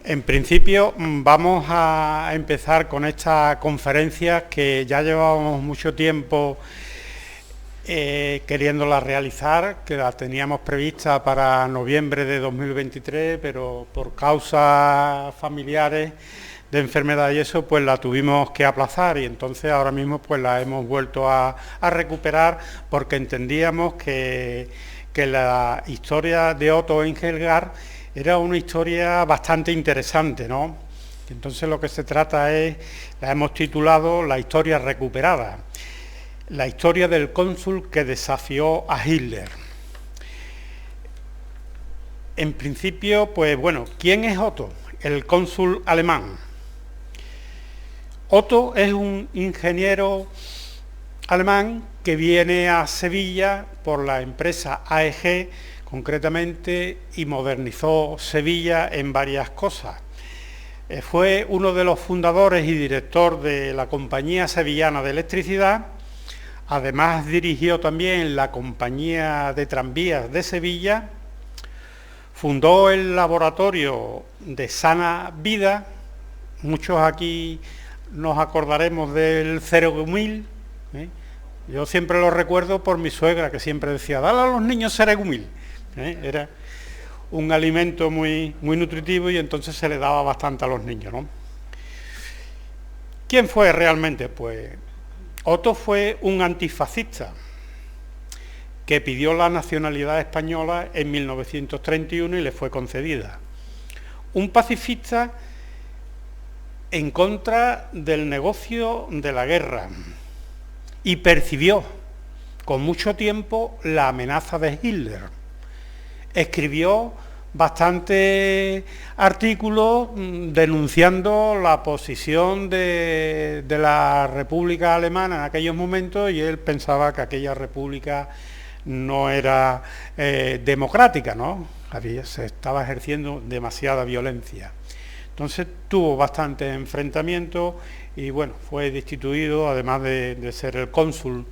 En principio vamos a empezar con esta conferencia que ya llevábamos mucho tiempo queriéndola realizar, que la teníamos prevista para noviembre de 2023, pero por causas familiares de enfermedad y eso, pues la tuvimos que aplazar, y entonces ahora mismo pues la hemos vuelto a recuperar, porque entendíamos que la historia de Otto Engelgard era una historia bastante interesante, ¿no? Entonces lo que se trata es, la hemos titulado La historia recuperada, la historia del cónsul que desafió a Hitler. En principio, pues bueno, ¿quién es Otto? El cónsul alemán. Otto es un ingeniero alemán que viene a Sevilla por la empresa AEG, concretamente, y modernizó Sevilla en varias cosas. Fue uno de los fundadores y director de la Compañía Sevillana de Electricidad. Además dirigió también la Compañía de Tranvías de Sevilla. Fundó el laboratorio de Sana Vida. Muchos aquí nos acordaremos del ceregumil. Yo siempre lo recuerdo por mi suegra, que siempre decía, dale a los niños ceregumil. Era un alimento muy nutritivo, y entonces se le daba bastante a los niños, ¿no? ¿Quién fue realmente? Pues Otto fue un antifascista que pidió la nacionalidad española en 1931 y le fue concedida. Un pacifista en contra del negocio de la guerra, y percibió con mucho tiempo la amenaza de Hitler. Escribió bastantes artículos denunciando la posición de la República Alemana en aquellos momentos, y él pensaba que aquella república no era democrática, ¿no? Se estaba ejerciendo demasiada violencia. Entonces tuvo bastantes enfrentamientos y bueno, fue destituido, además de ser el cónsul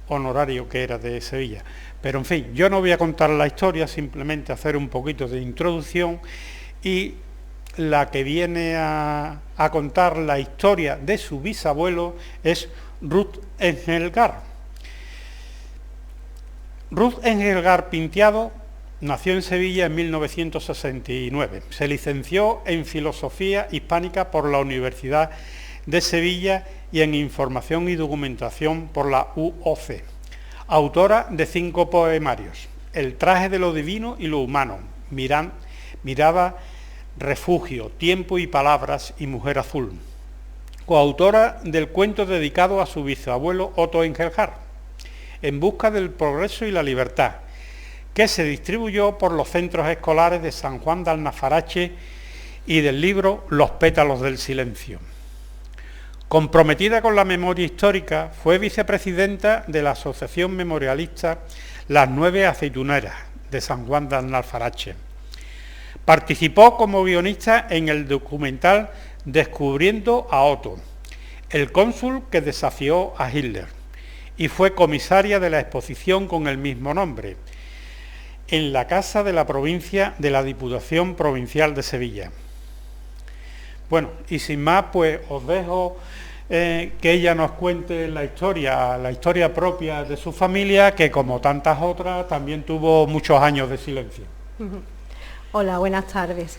honorario que era de Sevilla. Pero en fin, yo no voy a contar la historia, simplemente hacer un poquito de introducción, y la que viene a contar la historia de su bisabuelo es Ruth Engelgard. Ruth Engelgard Pintiado nació en Sevilla en 1969. Se licenció en Filosofía Hispánica por la Universidad de Sevilla y en Información y Documentación por la UOC. Autora de 5 poemarios: El traje de lo divino y lo humano, Mirada, Refugio, Tiempo y Palabras y Mujer azul. Coautora del cuento dedicado a su bisabuelo Otto Engelgard, En busca del progreso y la libertad, que se distribuyó por los centros escolares de San Juan de Alnafarache, y del libro Los pétalos del silencio. Comprometida con la memoria histórica, fue vicepresidenta de la Asociación Memorialista Las 9 Aceituneras de San Juan de Alnafarache. Participó como guionista en el documental Descubriendo a Otto, el cónsul que desafió a Hitler, y fue comisaria de la exposición con el mismo nombre, en la Casa de la Provincia de la Diputación Provincial de Sevilla. Bueno, y sin más, pues os dejo que ella nos cuente la historia propia de su familia, que como tantas otras también tuvo muchos años de silencio. Hola, buenas tardes.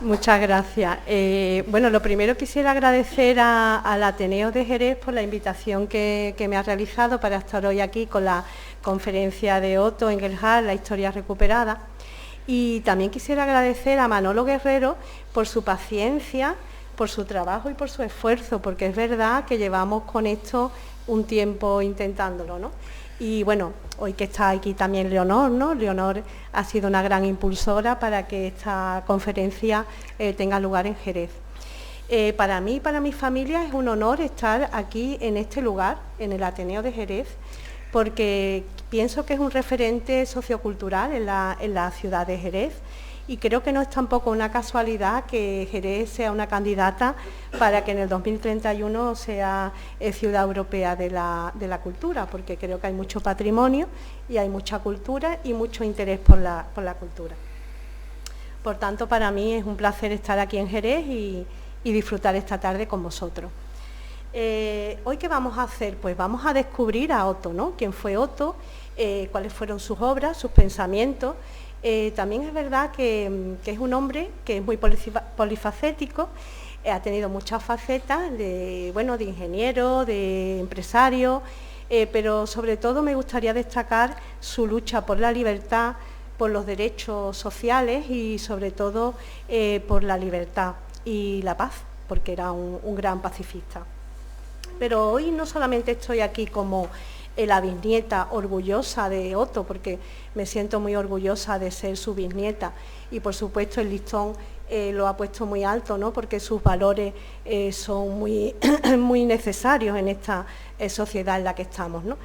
Muchas gracias. Bueno, lo primero quisiera agradecer al Ateneo de Jerez por la invitación que me ha realizado para estar hoy aquí con la conferencia de Otto Engelgard, la historia recuperada. Y también quisiera agradecer a Manolo Guerrero por su paciencia, por su trabajo y por su esfuerzo, porque es verdad que llevamos con esto un tiempo intentándolo, ¿no? Y bueno, hoy que está aquí también Leonor, ¿no? Leonor ha sido una gran impulsora para que esta conferencia tenga lugar en Jerez. Para mí y para mi familia es un honor estar aquí en este lugar, en el Ateneo de Jerez, porque pienso que es un referente sociocultural en la ciudad de Jerez, y creo que no es tampoco una casualidad que Jerez sea una candidata para que en el 2031 sea Ciudad Europea de la Cultura, porque creo que hay mucho patrimonio y hay mucha cultura y mucho interés por la cultura. Por tanto, para mí es un placer estar aquí en Jerez y disfrutar esta tarde con vosotros. ¿Hoy qué vamos a hacer? Pues vamos a descubrir a Otto, ¿no? ¿Quién fue Otto? ¿Cuáles fueron sus obras, sus pensamientos? También es verdad que es un hombre que es muy polifacético, ha tenido muchas facetas de ingeniero, de empresario, pero sobre todo me gustaría destacar su lucha por la libertad, por los derechos sociales y sobre todo por la libertad y la paz, porque era un gran pacifista. Pero hoy no solamente estoy aquí como la bisnieta orgullosa de Otto, porque me siento muy orgullosa de ser su bisnieta y por supuesto el listón lo ha puesto muy alto, ¿no? Porque sus valores son muy, muy necesarios en esta sociedad en la que estamos, ¿no?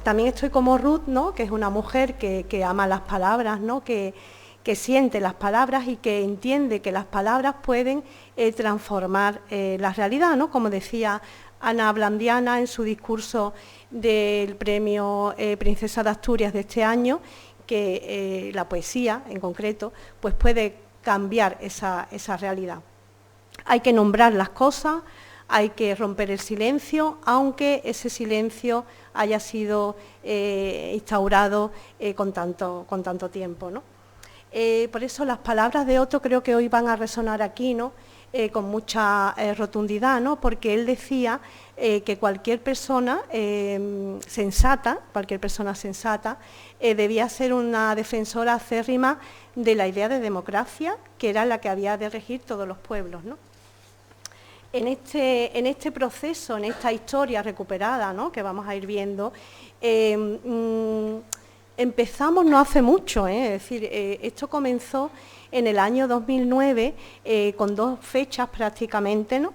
También estoy como Ruth, ¿no? Que es una mujer que ama las palabras, ¿no? que siente las palabras y que entiende que las palabras pueden transformar la realidad, ¿no? Como decía Ana Blandiana en su discurso del premio Princesa de Asturias de este año, que la poesía en concreto pues puede cambiar esa realidad. Hay que nombrar las cosas, hay que romper el silencio, aunque ese silencio haya sido instaurado con tanto tiempo, ¿no? Por eso las palabras de Otto creo que hoy van a resonar aquí, ¿no? Con mucha rotundidad, ¿no? Porque él decía que cualquier persona sensata debía ser una defensora acérrima de la idea de democracia, que era la que había de regir todos los pueblos, ¿no? En este proceso, en esta historia recuperada, ¿no? Que vamos a ir viendo, empezamos no hace mucho, es decir, esto comenzó en el año 2009 con 2 fechas prácticamente, ¿no?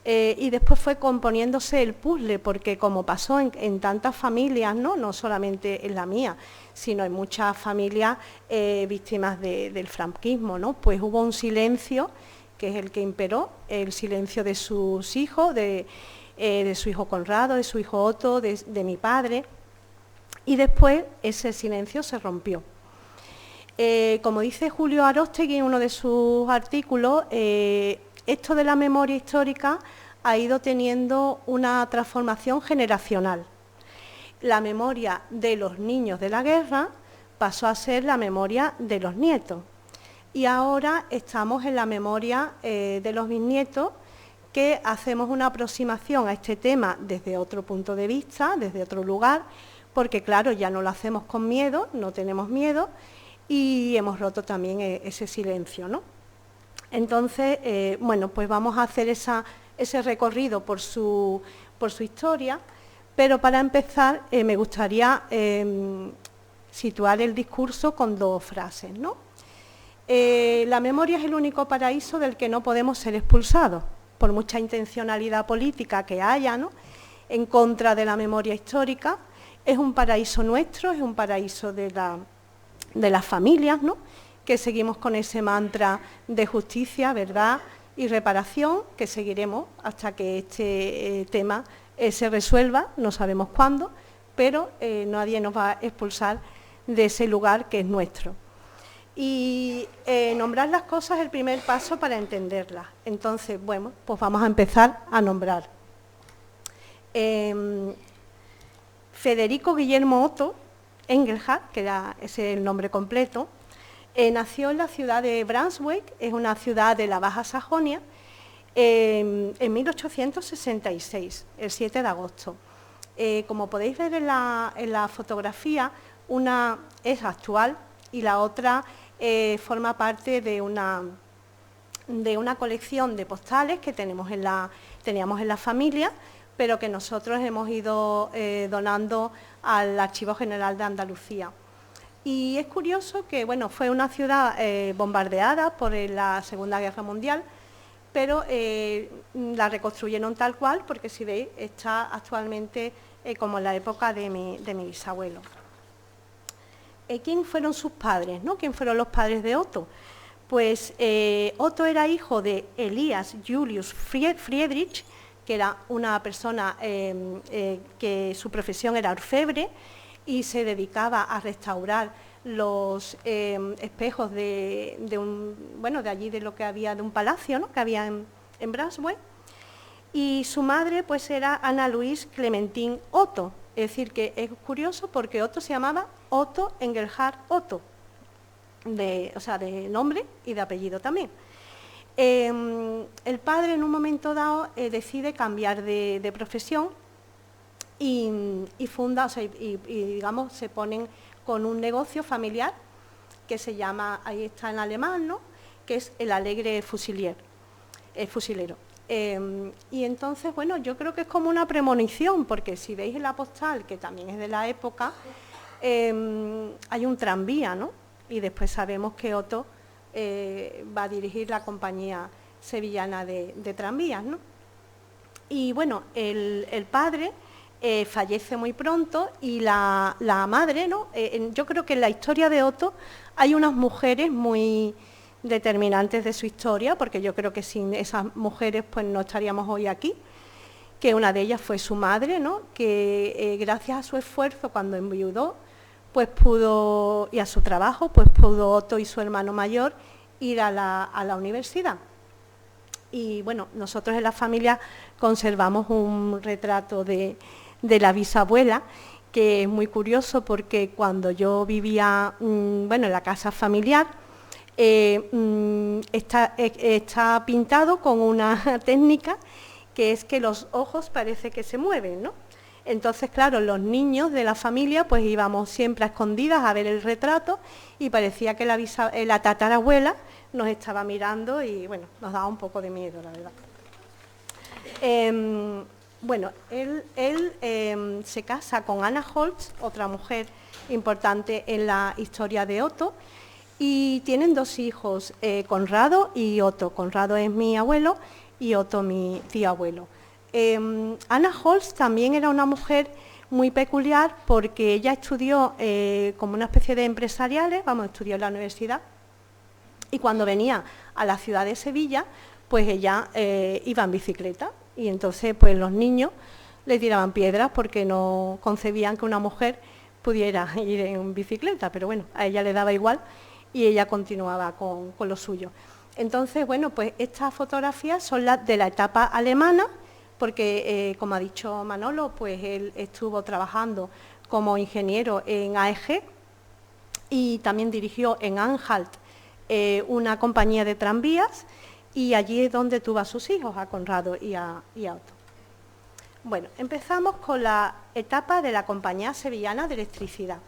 Y después fue componiéndose el puzzle, porque como pasó en tantas familias, no solamente en la mía, sino en muchas familias víctimas del franquismo, ¿no? Pues hubo un silencio, que es el que imperó, el silencio de sus hijos, de su hijo Conrado, de su hijo Otto, de mi padre, y después ese silencio se rompió. Como dice Julio Aróstegui en uno de sus artículos, esto de la memoria histórica ha ido teniendo una transformación generacional. La memoria de los niños de la guerra pasó a ser la memoria de los nietos. Y ahora estamos en la memoria de los bisnietos, que hacemos una aproximación a este tema desde otro punto de vista, desde otro lugar, porque claro, ya no lo hacemos con miedo, no tenemos miedo, y hemos roto también ese silencio, ¿no? Entonces, pues vamos a hacer ese recorrido por su historia, pero para empezar me gustaría situar el discurso con 2 frases, ¿no? La memoria es el único paraíso del que no podemos ser expulsados, por mucha intencionalidad política que haya, ¿no? En contra de la memoria histórica. Es un paraíso nuestro, es un paraíso de las familias, ¿no? Que seguimos con ese mantra de justicia, verdad y reparación, que seguiremos hasta que este tema se resuelva, no sabemos cuándo, pero nadie nos va a expulsar de ese lugar que es nuestro. Y nombrar las cosas es el primer paso para entenderlas. Entonces, pues vamos a empezar a nombrar. Federico Guillermo Otto Engelhardt, que es el nombre completo, nació en la ciudad de Braunschweig, es una ciudad de la Baja Sajonia, en 1866, el 7 de agosto. Como podéis ver en la fotografía, una es actual y la otra forma parte de una colección de postales que teníamos en la familia, pero que nosotros hemos ido donando al Archivo General de Andalucía. Y es curioso que, fue una ciudad bombardeada por la Segunda Guerra Mundial, pero la reconstruyeron tal cual, porque si veis, está actualmente como en la época de mi bisabuelo. ¿quién fueron sus padres, ¿no? ¿Quién fueron los padres de Otto? Pues Otto era hijo de Elias Julius Friedrich, que era una persona que su profesión era orfebre y se dedicaba a restaurar los espejos de allí, de lo que había, de un palacio, ¿no?, que había en Brunswick. Y su madre pues era Ana Louise Clementine Otto, es decir, que es curioso porque Otto se llamaba Otto Engelhard Otto, de nombre y de apellido también. El padre en un momento dado decide cambiar de profesión y funda, digamos, se ponen con un negocio familiar que se llama, ahí está en alemán, ¿no?, que es el Alegre Fusilero. Y entonces, bueno, yo creo que es como una premonición, porque si veis en la postal, que también es de la época, hay un tranvía, ¿no? Y después sabemos que Otto va a dirigir la compañía sevillana de tranvías, ¿no? Y bueno, el padre fallece muy pronto y la madre, ¿no? Yo creo que en la historia de Otto hay unas mujeres muy determinantes de su historia, porque yo creo que sin esas mujeres pues no estaríamos hoy aquí, que una de ellas fue su madre, ¿no?, que gracias a su esfuerzo cuando enviudó, pues pudo, y a su trabajo, pues pudo Otto y su hermano mayor ir a la universidad. Y bueno, nosotros en la familia conservamos un retrato de la bisabuela, que es muy curioso porque cuando yo vivía en la casa familiar, está pintado con una técnica que es que los ojos parece que se mueven, ¿no? Entonces, claro, los niños de la familia pues íbamos siempre a escondidas a ver el retrato y parecía que la tatarabuela nos estaba mirando y, bueno, nos daba un poco de miedo, la verdad. Él se casa con Anna Holz, otra mujer importante en la historia de Otto, y tienen dos hijos, Conrado y Otto. Conrado es mi abuelo y Otto mi tío abuelo. Anna Holz también era una mujer muy peculiar porque ella estudió como una especie de empresariales, estudió en la universidad, y cuando venía a la ciudad de Sevilla, pues ella iba en bicicleta, y entonces pues los niños le tiraban piedras porque no concebían que una mujer pudiera ir en bicicleta, pero bueno, a ella le daba igual y ella continuaba con lo suyo. Entonces, bueno, pues estas fotografías son las de la etapa alemana, porque, como ha dicho Manolo, pues él estuvo trabajando como ingeniero en AEG y también dirigió en Anhalt una compañía de tranvías, y allí es donde tuvo a sus hijos, a Conrado y a Otto. Bueno, empezamos con la etapa de la Compañía Sevillana de Electricidad,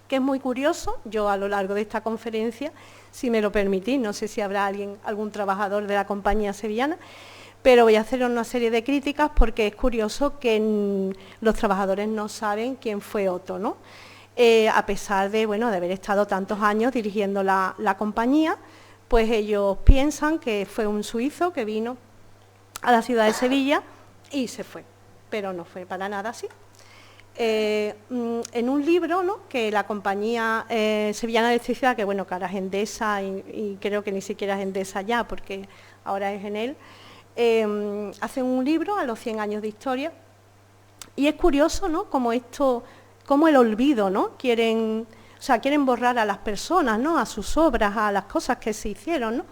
que es muy curioso. Yo a lo largo de esta conferencia, si me lo permitís, no sé si habrá algún trabajador de la compañía sevillana, pero voy a hacer una serie de críticas porque es curioso que los trabajadores no saben quién fue Otto, ¿no? A pesar de haber estado tantos años dirigiendo la compañía, pues ellos piensan que fue un suizo que vino a la ciudad de Sevilla y se fue, pero no fue para nada así. En un libro, ¿no?, que la compañía sevillana de electricidad, que que ahora es Endesa y creo que ni siquiera es Endesa ya, porque ahora es Enel, hacen un libro a los 100 años de historia, y es curioso, ¿no?, como el olvido, ¿no?, quieren borrar a las personas, ¿no?, a sus obras, a las cosas que se hicieron, ¿no?,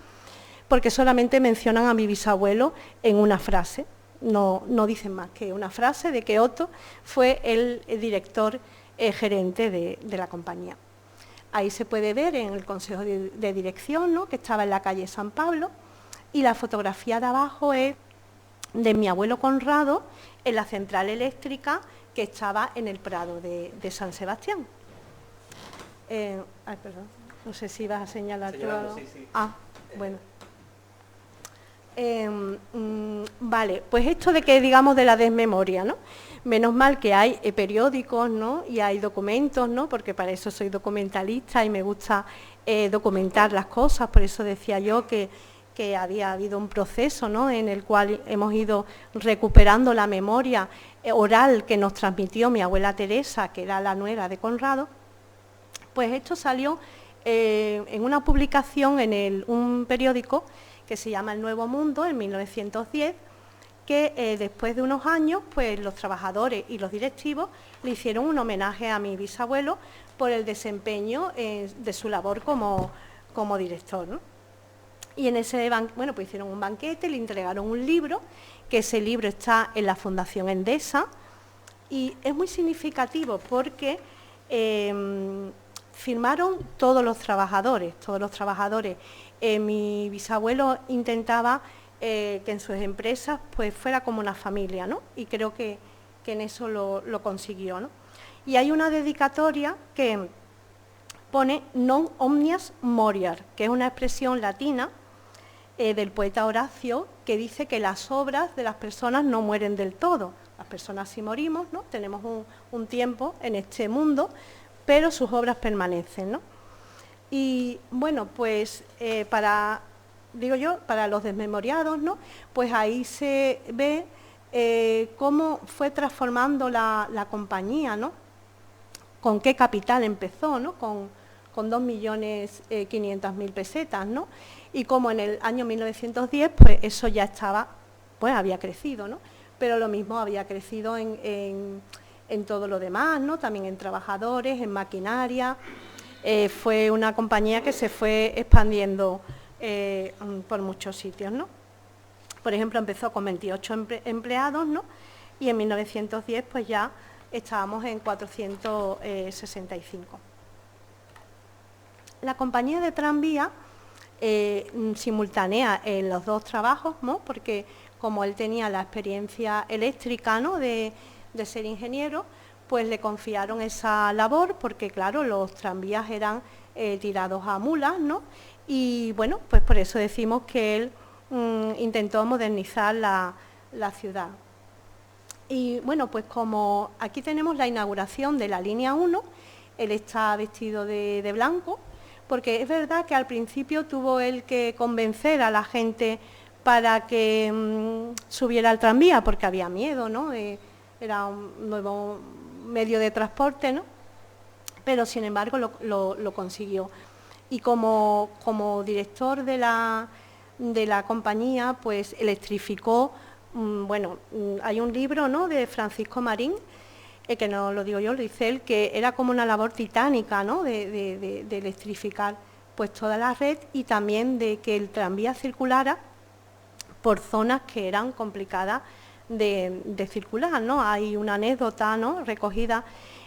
porque solamente mencionan a mi bisabuelo en una frase. No dicen más que una frase de que Otto fue el director gerente de la compañía. Ahí se puede ver en el consejo de dirección, ¿no?, que estaba en la calle San Pablo, y la fotografía de abajo es de mi abuelo Conrado en la central eléctrica que estaba en el Prado de San Sebastián. Perdón, no sé si vas a señalar tú algo. Sí. Ah, bueno. Vale, pues esto de que digamos de la desmemoria, ¿no? Menos mal que hay periódicos, ¿no?, y hay documentos, ¿no?, porque para eso soy documentalista y me gusta documentar las cosas. Por eso decía yo que había habido un proceso, ¿no?, en el cual hemos ido recuperando la memoria oral que nos transmitió mi abuela Teresa, que era la nuera de Conrado. Pues esto salió en una publicación en un periódico que se llama El Nuevo Mundo, en 1910, que después de unos años, pues los trabajadores y los directivos le hicieron un homenaje a mi bisabuelo por el desempeño de su labor como director, ¿no? Y en ese bueno, pues hicieron un banquete, le entregaron un libro, que ese libro está en la Fundación Endesa, y es muy significativo porque firmaron todos los trabajadores. Mi bisabuelo intentaba que en sus empresas pues fuera como una familia, ¿no? Y creo que en eso lo consiguió, ¿no? Y hay una dedicatoria que pone non omnias moriar, que es una expresión latina del poeta Horacio, que dice que las obras de las personas no mueren del todo. Las personas sí morimos, ¿no? Tenemos un tiempo en este mundo, pero sus obras permanecen, ¿no? Y bueno, pues para los desmemoriados, ¿no? Pues ahí se ve cómo fue transformando la compañía, ¿no? Con qué capital empezó, ¿no? Con 2.500.000 pesetas, ¿no? Y como en el año 1910, pues eso ya estaba, pues había crecido, ¿no? Pero lo mismo había crecido en todo lo demás, ¿no? También en trabajadores, en maquinaria. Fue una compañía que se fue expandiendo por muchos sitios, ¿no? Por ejemplo, empezó con 28 empleados, ¿no? Y en 1910 pues ya estábamos en 465. La compañía de tranvía simultánea en los dos trabajos, ¿no? Porque como él tenía la experiencia eléctrica, ¿no? de ser ingeniero, pues le confiaron esa labor, porque claro, los tranvías eran tirados a mulas, ¿no? Y bueno, pues por eso decimos que él intentó modernizar la ciudad. Y bueno, pues como aquí tenemos la inauguración de la línea 1, él está vestido de blanco, porque es verdad que al principio tuvo él que convencer a la gente para que subiera al tranvía, porque había miedo, ¿no? Era un nuevo medio de transporte, ¿no? Pero sin embargo lo consiguió. Y como director de la compañía, pues electrificó, hay un libro, ¿no?, de Francisco Marín, que no lo digo yo, lo dice él, que era como una labor titánica, ¿no?, de electrificar pues toda la red, y también de que el tranvía circulara por zonas que eran complicadas de circular, ¿no? Hay una anécdota, ¿no?, recogida,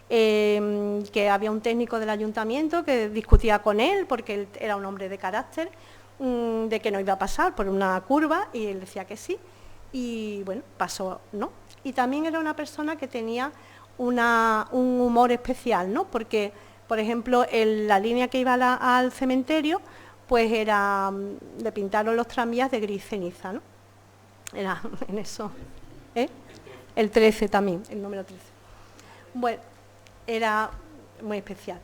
que había un técnico del ayuntamiento que discutía con él, porque él era un hombre de carácter, de que no iba a pasar por una curva, y él decía que sí, y bueno, pasó, ¿no? Y también era una persona que tenía un humor especial, ¿no? Porque, por ejemplo, la línea que iba al cementerio, pues le pintaron los tranvías de gris ceniza, ¿no? Era en eso, ¿eh? El 13 también, el número 13. Bueno, era muy especial.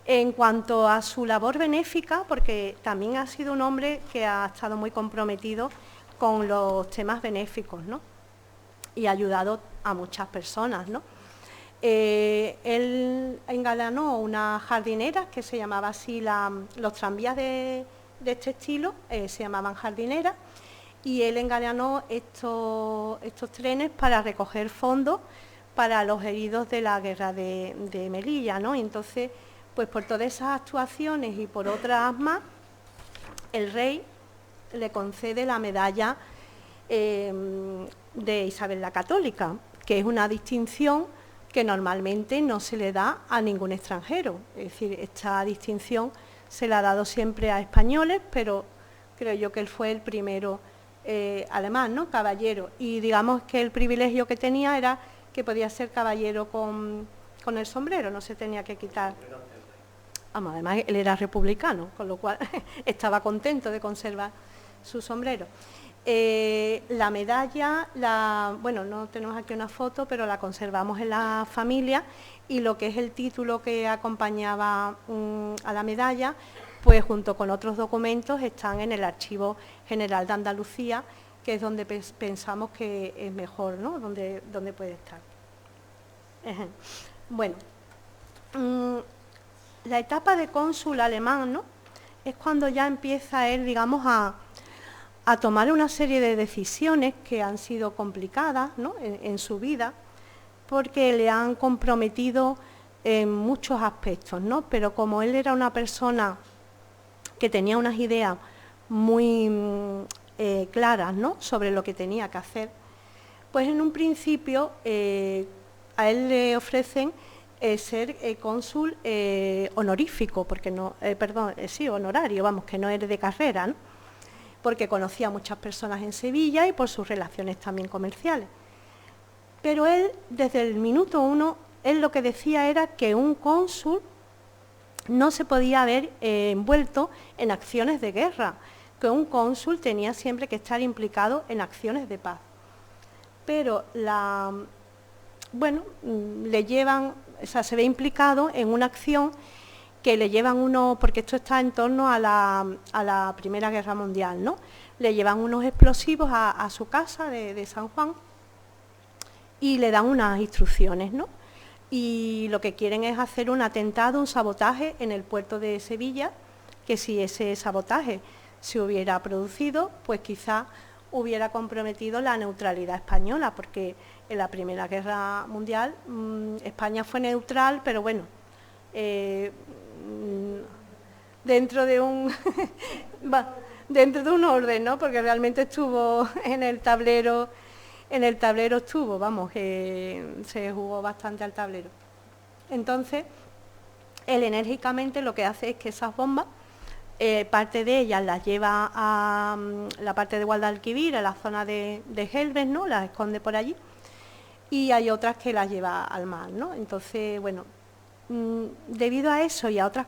En cuanto a su labor benéfica, porque también ha sido un hombre que ha estado muy comprometido con los temas benéficos, ¿no? Y ha ayudado a muchas personas, ¿no? Él engalanó unas jardineras que se llamaba así, los tranvías de este estilo se llamaban jardineras, y él engalanó estos trenes para recoger fondos para los heridos de la guerra de Melilla, ¿no? Y entonces, pues por todas esas actuaciones y por otras más, el rey le concede la medalla de Isabel la Católica, que es una distinción que normalmente no se le da a ningún extranjero. Es decir, esta distinción se la ha dado siempre a españoles, pero creo yo que él fue el primero alemán, ¿no?, caballero. Y digamos que el privilegio que tenía era que podía ser caballero con el sombrero, no se tenía que quitar. Vamos, además él era republicano, con lo cual estaba contento de conservar su sombrero. La medalla, bueno, no tenemos aquí una foto, pero la conservamos en la familia, y lo que es el título que acompañaba a la medalla, pues junto con otros documentos están en el Archivo General de Andalucía, que es donde pensamos que es mejor, ¿no?, donde puede estar. Bueno, la etapa de cónsul alemán, ¿no?, es cuando ya empieza él, digamos, a tomar una serie de decisiones que han sido complicadas, ¿no?, en su vida, porque le han comprometido en muchos aspectos, ¿no? Pero como él era una persona que tenía unas ideas muy claras, ¿no?, sobre lo que tenía que hacer, pues en un principio a él le ofrecen ser cónsul honorífico, porque no, sí, honorario, vamos, que no es de carrera, ¿no?, porque conocía a muchas personas en Sevilla y por sus relaciones también comerciales. Pero él, desde el minuto uno, él lo que decía era que un cónsul no se podía ver envuelto en acciones de guerra, que un cónsul tenía siempre que estar implicado en acciones de paz. Pero le llevan, o sea, se ve implicado en una acción que le llevan porque esto está en torno a la Primera Guerra Mundial, ¿no? Le llevan unos explosivos a su casa de San Juan y le dan unas instrucciones, ¿no? Y lo que quieren es hacer un atentado, un sabotaje en el puerto de Sevilla, que si ese sabotaje se hubiera producido, pues quizá hubiera comprometido la neutralidad española, porque en la Primera Guerra Mundial España fue neutral, pero bueno, dentro de un orden, ¿no?, porque realmente estuvo en el tablero estuvo, vamos, se jugó bastante al tablero. Entonces, él enérgicamente lo que hace es que esas bombas, parte de ellas las lleva a la parte de Guadalquivir, a la zona de Gelbes, ¿no?, las esconde por allí, y hay otras que las lleva al mar, ¿no? Entonces, bueno, debido a eso y a otras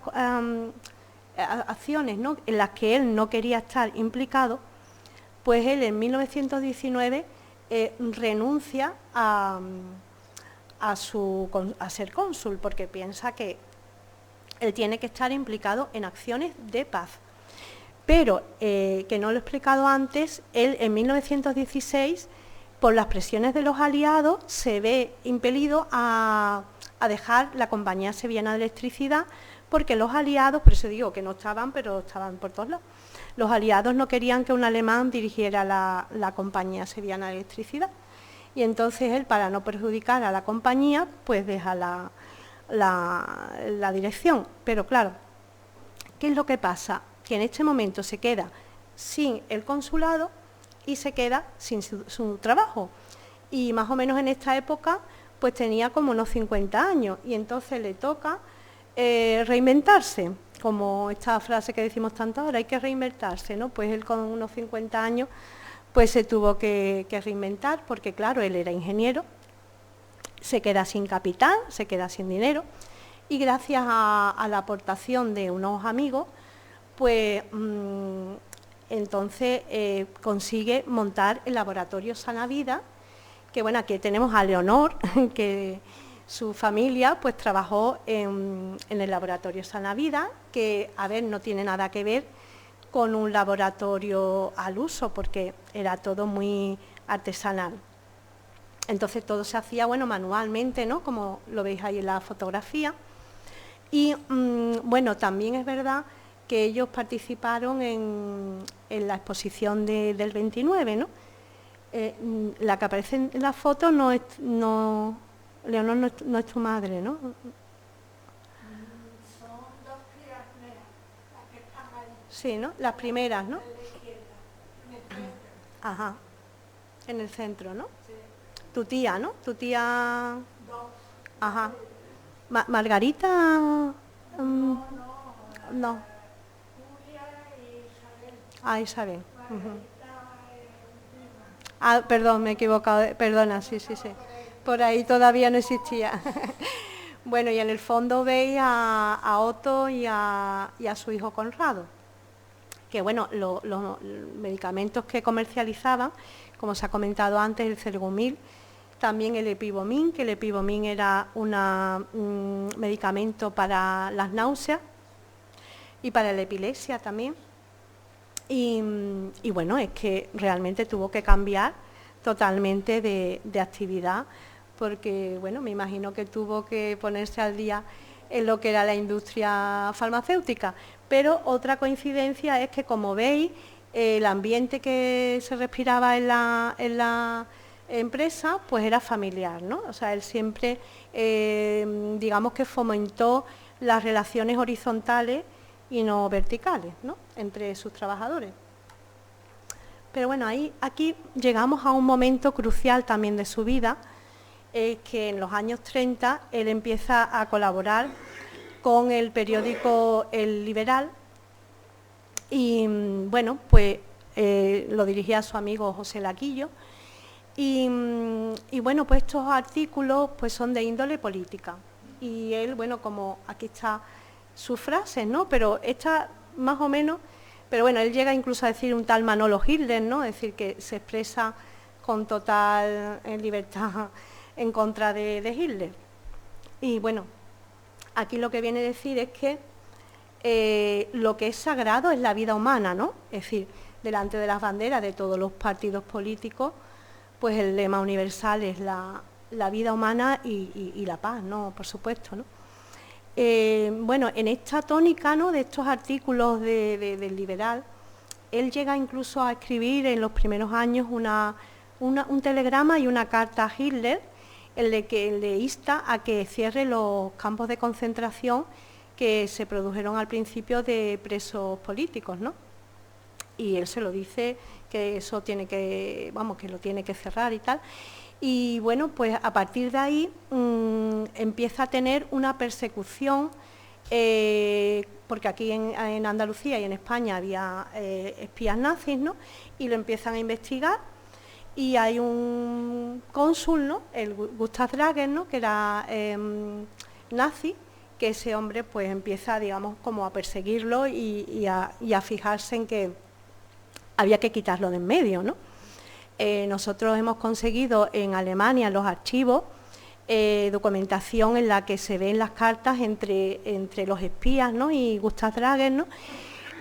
acciones, ¿no?, en las que él no quería estar implicado, pues él en 1919 renuncia a ser cónsul, porque piensa que él tiene que estar implicado en acciones de paz. Pero, que no lo he explicado antes, él en 1916, por las presiones de los aliados, se ve impelido a dejar la Compañía Sevillana de Electricidad, porque los aliados, por eso digo que no estaban, pero estaban por todos lados, los aliados no querían que un alemán dirigiera la Compañía Sevillana de Electricidad. Y entonces él, para no perjudicar a la compañía, pues deja la dirección. Pero claro, ¿qué es lo que pasa? Que en este momento se queda sin el consulado y se queda sin su trabajo. Y más o menos en esta época, pues tenía como unos 50 años y entonces le toca reinventarse, como esta frase que decimos tanto ahora, hay que reinventarse, ¿no? Pues él con unos 50 años pues se tuvo que reinventar, porque claro, él era ingeniero, se queda sin capital, se queda sin dinero, y gracias a la aportación de unos amigos, pues entonces consigue montar el laboratorio Sanavida, que bueno, aquí tenemos a Leonor, que su familia pues trabajó en el laboratorio Sanavida, que a ver, no tiene nada que ver con un laboratorio al uso, porque era todo muy artesanal. Entonces todo se hacía, bueno, manualmente, ¿no?, como lo veis ahí en la fotografía. Y bueno, también es verdad que ellos participaron en la exposición del 29, ¿no? La que aparece en la foto Leonor no es tu madre, ¿no? Son dos primeras, las que están ahí. Sí, ¿no? Las primeras, ¿no? En la izquierda, en el centro. Ajá, en el centro, ¿no? Sí. Tu tía, ¿no? Tu tía... Dos. Ajá. Margarita... No. Julia y Isabel. Ah, Isabel. Margarita Ah, perdón, me he equivocado, perdona, sí. Por ahí todavía no existía. Bueno, y en el fondo veis a Otto y a su hijo Conrado, que bueno, los medicamentos que comercializaban, como se ha comentado antes, el Cergumil, también el Epivomín, que el Epivomín era un medicamento para las náuseas y para la epilepsia también. Y bueno, es que realmente tuvo que cambiar totalmente de actividad, porque bueno, me imagino que tuvo que ponerse al día en lo que era la industria farmacéutica. Pero otra coincidencia es que, como veis, el ambiente que se respiraba en la empresa pues era familiar, ¿no? O sea, él siempre, digamos que fomentó las relaciones horizontales y no verticales, ¿no?, entre sus trabajadores. Pero bueno, aquí llegamos a un momento crucial también de su vida, que en los años 30 él empieza a colaborar con el periódico El Liberal y, bueno, pues lo dirigía a su amigo José Laquillo y bueno, pues estos artículos pues son de índole política y él, bueno, como aquí está sus frases, ¿no?, pero esta más o menos, pero bueno, él llega incluso a decir un tal Manolo Hitler, ¿no?, es decir, que se expresa con total libertad en contra de Hitler. Y bueno, aquí lo que viene a decir es que lo que es sagrado es la vida humana, ¿no? Es decir, delante de las banderas de todos los partidos políticos, pues el lema universal es la vida humana y la paz, ¿no?, por supuesto, ¿no? Bueno, en esta tónica, ¿no?, de estos artículos del Liberal, él llega incluso a escribir en los primeros años un telegrama y una carta a Hitler, en el que le insta a que cierre los campos de concentración que se produjeron al principio de presos políticos, ¿no? Y él se lo dice que eso tiene que, vamos, que lo tiene que cerrar y tal. Y bueno, pues a partir de ahí empieza a tener una persecución, porque aquí en Andalucía y en España había espías nazis, ¿no?, y lo empiezan a investigar. Y hay un cónsul, ¿no?, el Gustav Drager, ¿no?, que era nazi, que ese hombre pues empieza, digamos, como a perseguirlo y a fijarse en que había que quitarlo de en medio, ¿no? Nosotros hemos conseguido en Alemania, en los archivos, documentación en la que se ven las cartas entre los espías, ¿no?, y Gustav Drager, ¿no?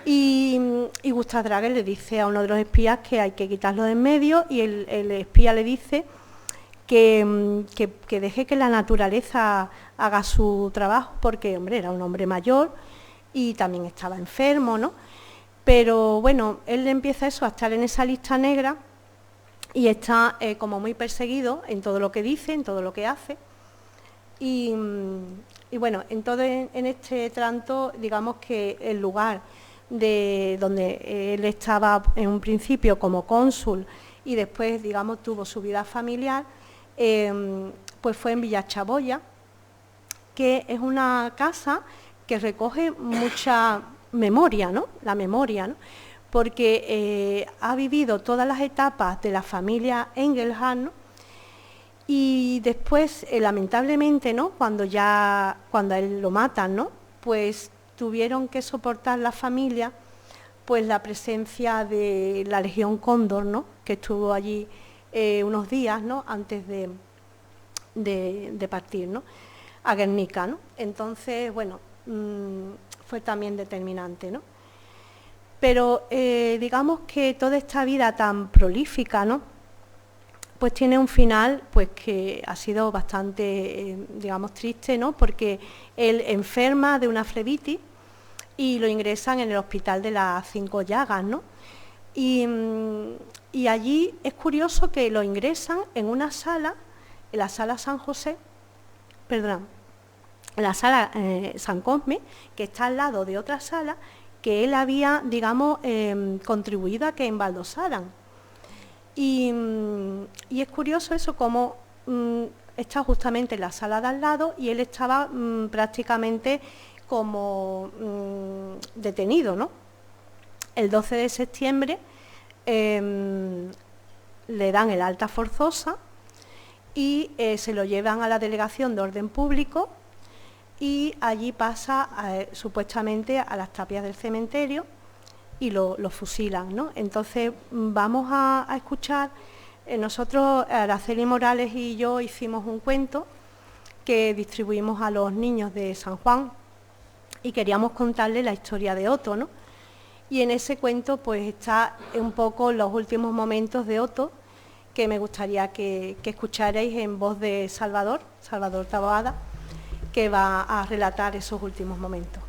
Y Gustav Drager le dice a uno de los espías que hay que quitarlo de en medio y el espía le dice que deje que la naturaleza haga su trabajo porque, hombre, era un hombre mayor y también estaba enfermo, ¿no? Pero bueno, él empieza eso, a estar en esa lista negra y está como muy perseguido en todo lo que dice, en todo lo que hace. Y bueno, en este trance, digamos que el lugar de donde él estaba en un principio como cónsul y después, digamos, tuvo su vida familiar, pues fue en Villachaboya, que es una casa que recoge mucha memoria, ¿no?, la memoria, ¿no?, porque ha vivido todas las etapas de la familia Engelhard, ¿no?, y después, lamentablemente, ¿no?, cuando a él lo matan, ¿no?, pues tuvieron que soportar la familia pues la presencia de la Legión Cóndor, ¿no?, que estuvo allí unos días, ¿no?, antes de partir, ¿no?, a Guernica, ¿no? Entonces, bueno, fue también determinante, ¿no? Pero digamos que toda esta vida tan prolífica, ¿no?, pues tiene un final pues que ha sido bastante, digamos, triste, ¿no?, porque él enferma de una flebitis y lo ingresan en el hospital de las 5 Llagas, ¿no? Y allí es curioso que lo ingresan en una sala, en la sala San José, perdón, en la sala San Cosme, que está al lado de otra sala que él había, digamos, contribuido a que embaldosaran. Y es curioso eso, como está justamente en la sala de al lado y él estaba prácticamente como detenido, ¿no? El 12 de septiembre le dan el alta forzosa y se lo llevan a la Delegación de Orden Público y allí pasa supuestamente a las tapias del cementerio y lo fusilan, ¿no? Entonces vamos a escuchar, nosotros, Araceli Morales y yo hicimos un cuento que distribuimos a los niños de San Juan y queríamos contarle la historia de Otto, ¿no? Y en ese cuento pues está un poco los últimos momentos de Otto, que me gustaría que escucharais en voz de Salvador Taboada, que va a relatar esos últimos momentos.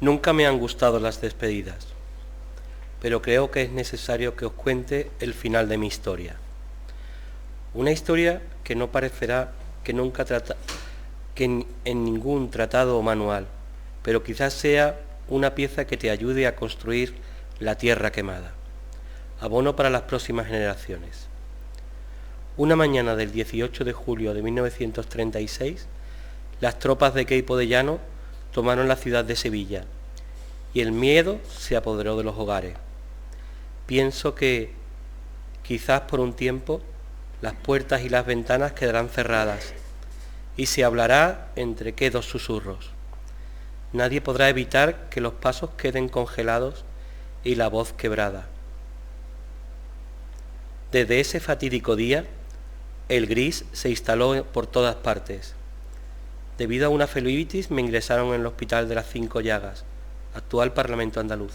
Nunca me han gustado las despedidas, pero creo que es necesario que os cuente el final de mi historia. Una historia que no parecerá que en ningún tratado o manual, pero quizás sea una pieza que te ayude a construir la tierra quemada, abono para las próximas generaciones. Una mañana del 18 de julio de 1936, las tropas de Queipo de Llano tomaron la ciudad de Sevilla y el miedo se apoderó de los hogares. Pienso que, quizás por un tiempo, las puertas y las ventanas quedarán cerradas y se hablará entre quedos susurros. Nadie podrá evitar que los pasos queden congelados y la voz quebrada. Desde ese fatídico día, el gris se instaló por todas partes. Debido a una celulitis me ingresaron en el Hospital de las Cinco Llagas, actual Parlamento andaluz.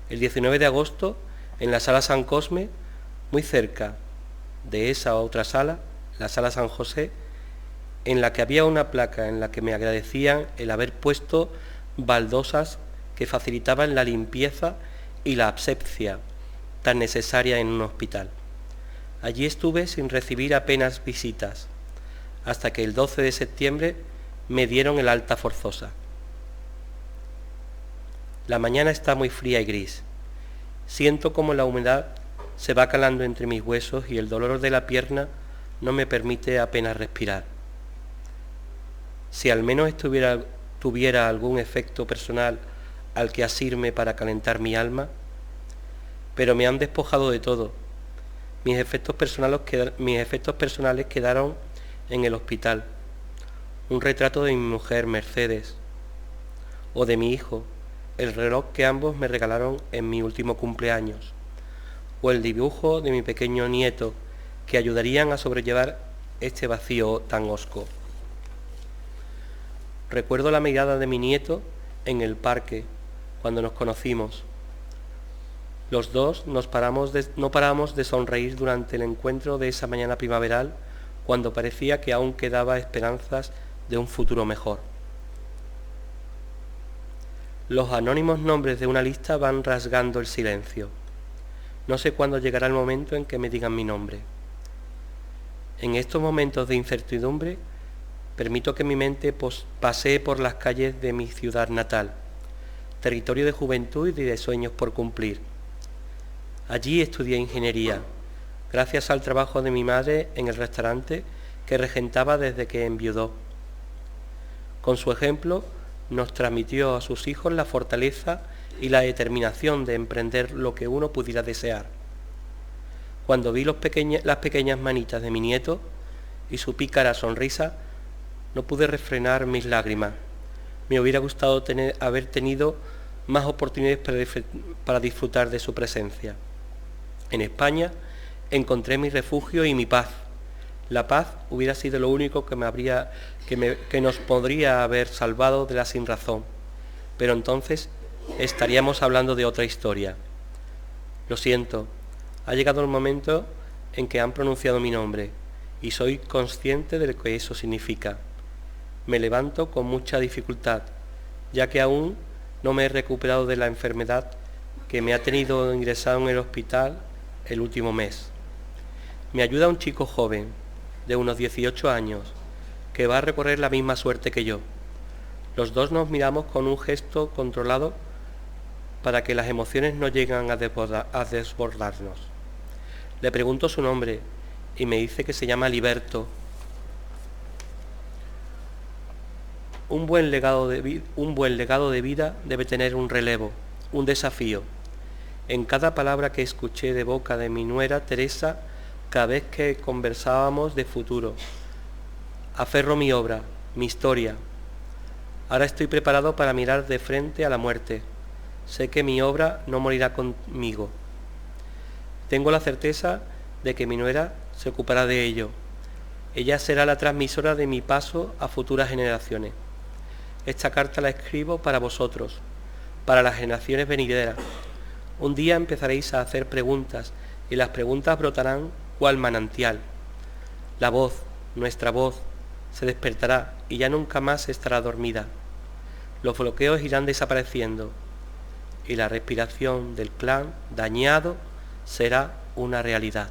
El 19 de agosto, en la Sala San Cosme, muy cerca de esa otra sala, la Sala San José, en la que había una placa en la que me agradecían el haber puesto baldosas que facilitaban la limpieza y la asepsia tan necesaria en un hospital. Allí estuve sin recibir apenas visitas, hasta que el 12 de septiembre me dieron el alta forzosa. La mañana está muy fría y gris. Siento como la humedad se va calando entre mis huesos y el dolor de la pierna no me permite apenas respirar. Si al menos tuviera algún efecto personal al que asirme para calentar mi alma, pero me han despojado de todo. Mis efectos personales quedaron en el hospital. Un retrato de mi mujer Mercedes o de mi hijo, el reloj que ambos me regalaron en mi último cumpleaños, o el dibujo de mi pequeño nieto, que ayudarían a sobrellevar este vacío tan hosco. Recuerdo la mirada de mi nieto en el parque cuando nos conocimos. Los dos no paramos de sonreír durante el encuentro de esa mañana primaveral, cuando parecía que aún quedaba esperanzas de un futuro mejor. Los anónimos nombres de una lista van rasgando el silencio. No sé cuándo llegará el momento en que me digan mi nombre. En estos momentos de incertidumbre, permito que mi mente pasee por las calles de mi ciudad natal, territorio de juventud y de sueños por cumplir. Allí estudié ingeniería, gracias al trabajo de mi madre en el restaurante que regentaba desde que enviudó. Con su ejemplo, nos transmitió a sus hijos la fortaleza y la determinación de emprender lo que uno pudiera desear. Cuando vi las pequeñas manitas de mi nieto y su pícara sonrisa, no pude refrenar mis lágrimas. Me hubiera gustado haber tenido más oportunidades para disfrutar de su presencia. En España encontré mi refugio y mi paz. La paz hubiera sido lo único que nos podría haber salvado de la sinrazón, pero entonces estaríamos hablando de otra historia. Lo siento, ha llegado el momento en que han pronunciado mi nombre y soy consciente de lo que eso significa. Me levanto con mucha dificultad, ya que aún no me he recuperado de la enfermedad que me ha tenido ingresado en el hospital el último mes. Me ayuda un chico joven, de unos 18 años, que va a recorrer la misma suerte que yo. Los dos nos miramos con un gesto controlado para que las emociones no lleguen a desbordarnos. Le pregunto su nombre y me dice que se llama Liberto. Un buen legado de vida debe tener un relevo, un desafío. En cada palabra que escuché de boca de mi nuera Teresa, cada vez que conversábamos de futuro, aferro mi obra, mi historia. Ahora estoy preparado para mirar de frente a la muerte. Sé que mi obra no morirá conmigo. Tengo la certeza de que mi nuera se ocupará de ello. Ella será la transmisora de mi paso a futuras generaciones. esta carta la escribo para vosotros, para las generaciones venideras. Un día empezaréis a hacer preguntas, y las preguntas brotarán cual manantial. La voz, nuestra voz, se despertará y ya nunca más estará dormida. Los bloqueos irán desapareciendo, y la respiración del clan dañado será una realidad.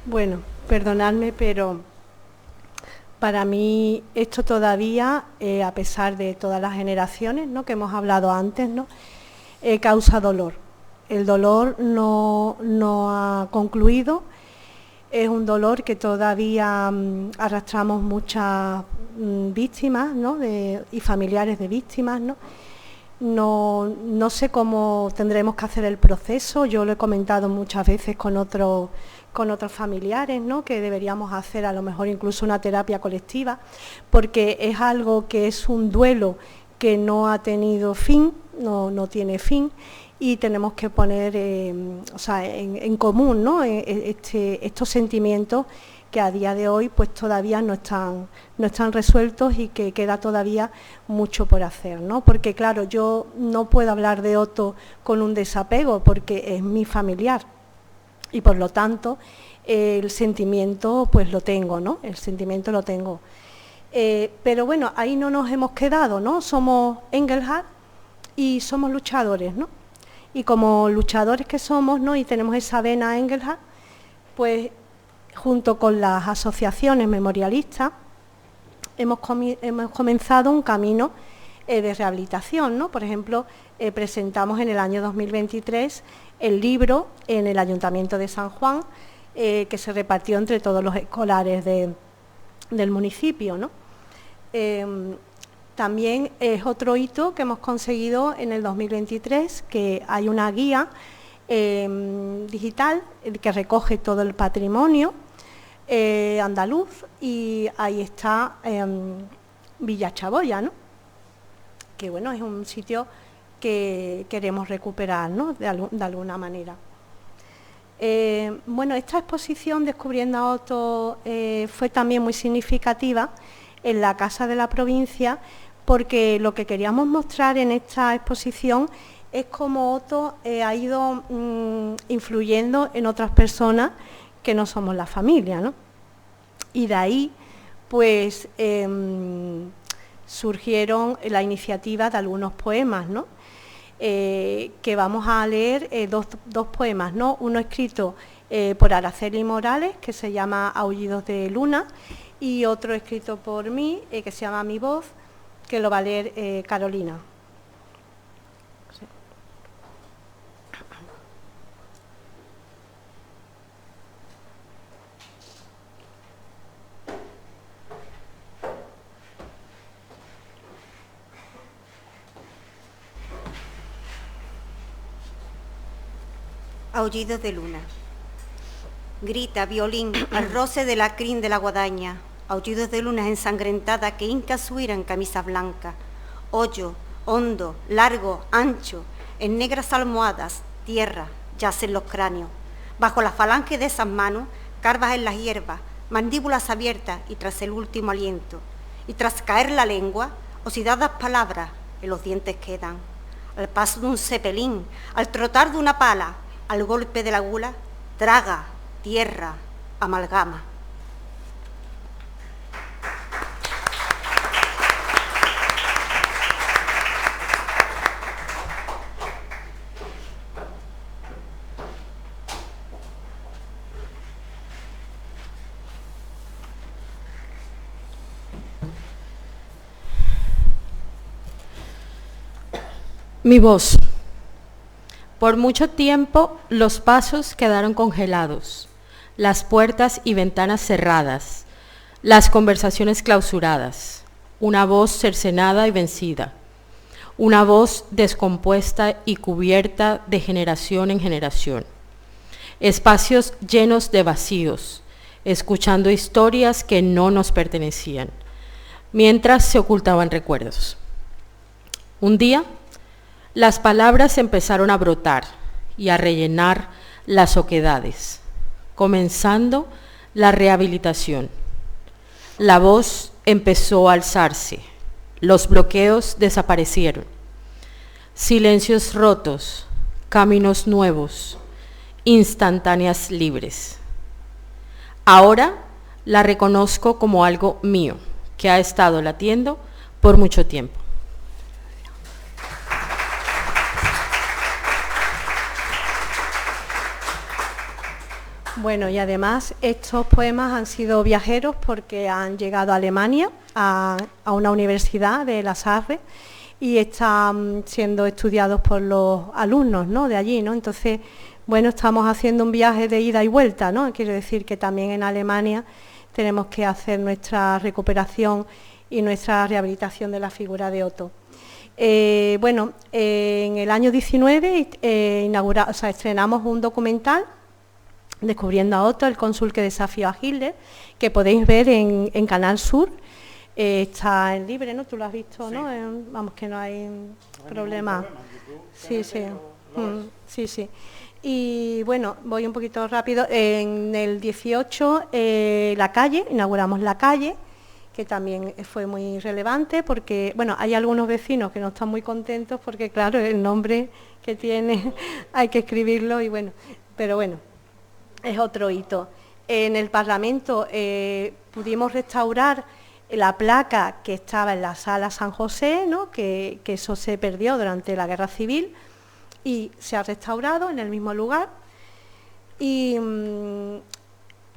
Bueno, perdonadme, pero para mí esto todavía, a pesar de todas las generaciones, ¿no?, que hemos hablado antes, ¿no?, causa dolor. El dolor no ha concluido, es un dolor que todavía arrastramos muchas víctimas, ¿no?, y familiares de víctimas, ¿no? No sé cómo tendremos que hacer el proceso. Yo lo he comentado muchas veces con otros familiares, ¿no?, que deberíamos hacer a lo mejor incluso una terapia colectiva, porque es algo que es un duelo que no ha tenido fin, no tiene fin, y tenemos que poner en común, ¿no?, estos sentimientos que a día de hoy pues todavía no están resueltos y que queda todavía mucho por hacer, ¿no? Porque claro, yo no puedo hablar de Otto con un desapego porque es mi familiar y por lo tanto el sentimiento pues lo tengo, ¿no? El sentimiento lo tengo. Pero bueno, ahí no nos hemos quedado, ¿no? Somos Engelhard y somos luchadores, ¿no? Y como luchadores que somos, ¿no?, y tenemos esa vena Engelhard, pues junto con las asociaciones memorialistas hemos comenzado un camino de rehabilitación, ¿no? Por ejemplo, presentamos en el año 2023 el libro en el Ayuntamiento de San Juan, que se repartió entre todos los escolares del municipio, ¿no? También es otro hito que hemos conseguido en el 2023, que hay una guía digital que recoge todo el patrimonio andaluz, y ahí está Villa Chaboya, ¿no?, que bueno, es un sitio que queremos recuperar, ¿no?, de alguna manera. Bueno, esta exposición Descubriendo a Otto fue también muy significativa en la Casa de la Provincia, porque lo que queríamos mostrar en esta exposición es cómo Otto ha ido influyendo en otras personas que no somos la familia, ¿no? Y de ahí, pues, surgieron la iniciativa de algunos poemas, ¿no?, que vamos a leer dos poemas, ¿no? Uno escrito por Araceli Morales, que se llama Aullidos de Luna, y otro escrito por mí, que se llama Mi Voz, que lo va a leer Carolina. Aullidos de luna. Grita, violín, al roce de la crin de la guadaña. Aullidos de luna ensangrentada que hinca su ira en camisa blanca. Hoyo, hondo, largo, ancho, en negras almohadas, tierra, yacen los cráneos. Bajo la falange de esas manos, carvas en las hierbas, mandíbulas abiertas y tras el último aliento. Y tras caer la lengua, oxidadas palabras en los dientes quedan. Al paso de un cepelín, al trotar de una pala, al golpe de la gula, traga, tierra, amalgama. Mi voz. Por mucho tiempo los pasos quedaron congelados, las puertas y ventanas cerradas, las conversaciones clausuradas, una voz cercenada y vencida, una voz descompuesta y cubierta de generación en generación, espacios llenos de vacíos, escuchando historias que no nos pertenecían, mientras se ocultaban recuerdos. Un día, las palabras empezaron a brotar y a rellenar las oquedades, comenzando la rehabilitación. La voz empezó a alzarse. Los bloqueos desaparecieron. Silencios rotos, caminos nuevos, instantáneas libres. Ahora la reconozco como algo mío, que ha estado latiendo por mucho tiempo. Bueno, y además estos poemas han sido viajeros porque han llegado a Alemania, a una universidad de La Salle, y están siendo estudiados por los alumnos, ¿no?, de allí, ¿no? Entonces, bueno, estamos haciendo un viaje de ida y vuelta, ¿no? Quiero decir que también en Alemania tenemos que hacer nuestra recuperación y nuestra rehabilitación de la figura de Otto. Bueno, en el año 19 estrenamos un documental, Descubriendo a Otto, el cónsul que desafió a Hitler, que podéis ver en Canal Sur. Está en libre, ¿no? Tú lo has visto, sí. ¿No? Vamos, que no hay problema. Sí, sí. Sí, sí. Y bueno, voy un poquito rápido. En el 18, La Calle, inauguramos La Calle, que también fue muy relevante porque, bueno, hay algunos vecinos que no están muy contentos porque, claro, el nombre que tiene hay que escribirlo y bueno, pero bueno, es otro hito. En el Parlamento pudimos restaurar la placa que estaba en la Sala San José, ¿no?, que eso se perdió durante la Guerra Civil y se ha restaurado en el mismo lugar. Y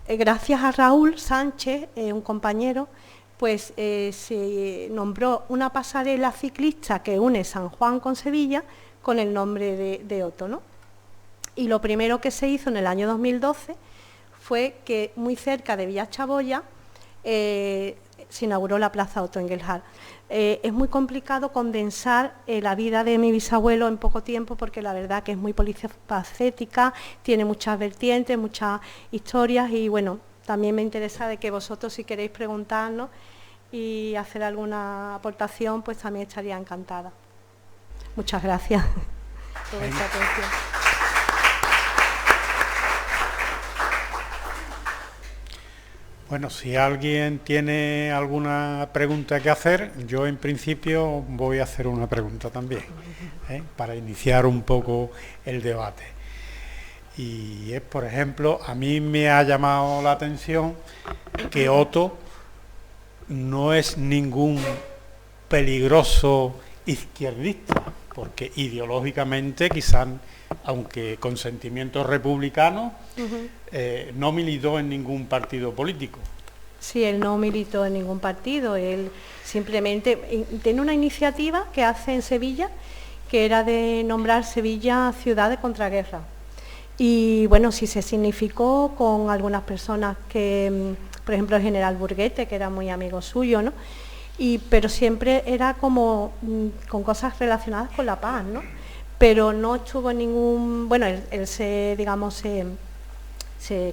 gracias a Raúl Sánchez, un compañero, pues se nombró una pasarela ciclista que une San Juan con Sevilla con el nombre de Otto, ¿no? Y lo primero que se hizo en el año 2012 fue que muy cerca de Villa Chaboya se inauguró la Plaza Otto Engelhard. Es muy complicado condensar la vida de mi bisabuelo en poco tiempo porque la verdad que es muy polifacética, tiene muchas vertientes, muchas historias y bueno, también me interesa de que vosotros si queréis preguntarnos y hacer alguna aportación, pues también estaría encantada. Muchas gracias por vuestra atención. Bueno, si alguien tiene alguna pregunta que hacer, yo en principio voy a hacer una pregunta también, para iniciar un poco el debate. Y es, por ejemplo, a mí me ha llamado la atención que Otto no es ningún peligroso izquierdista, porque ideológicamente quizás, aunque con sentimientos republicanos, no militó en ningún partido político. Sí, él no militó en ningún partido, él simplemente tiene una iniciativa que hace en Sevilla, que era de nombrar Sevilla ciudad de contraguerra. Y bueno, sí se significó con algunas personas que, por ejemplo, el general Burguete, que era muy amigo suyo, ¿no? Pero siempre era como con cosas relacionadas con la paz, ¿no? Pero no estuvo en ningún... Bueno, él se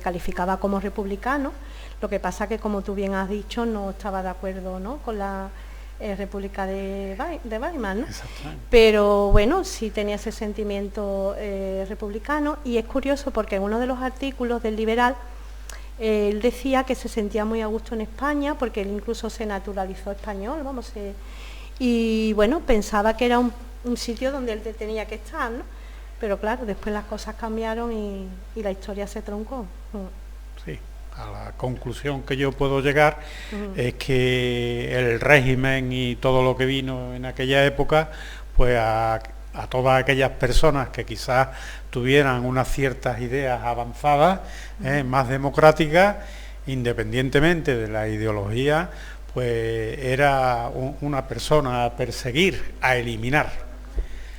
calificaba como republicano, lo que pasa que, como tú bien has dicho, no estaba de acuerdo, ¿no?, con la República de Weimar, ¿no? Pero bueno, sí tenía ese sentimiento republicano y es curioso porque en uno de los artículos del Liberal él decía que se sentía muy a gusto en España porque él incluso se naturalizó español, vamos, y bueno, pensaba que era un sitio donde él tenía que estar, ¿no? Pero claro, después las cosas cambiaron y la historia se truncó. Sí, a la conclusión que yo puedo llegar es que el régimen y todo lo que vino en aquella época, pues a todas aquellas personas que quizás tuvieran unas ciertas ideas avanzadas, más democráticas, independientemente de la ideología, pues era una persona a perseguir, a eliminar.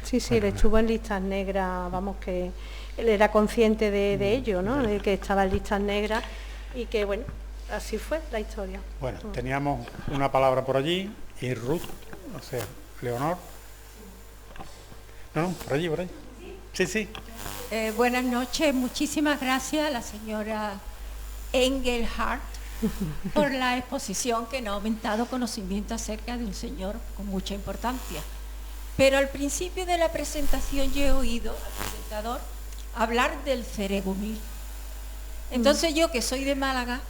Sí, sí, él estuvo en listas negras, vamos, que él era consciente de ello, ¿no?, de que estaba en listas negras y que, bueno, así fue la historia. Bueno, teníamos una palabra por allí y Ruth, o sea, Leonor. No, por allí, por allí. Sí, sí. Buenas noches, muchísimas gracias a la señora Engelhard por la exposición que nos ha aumentado conocimiento acerca de un señor con mucha importancia. Pero al principio de la presentación yo he oído al presentador hablar del cerebumil. Entonces yo, que soy de Málaga,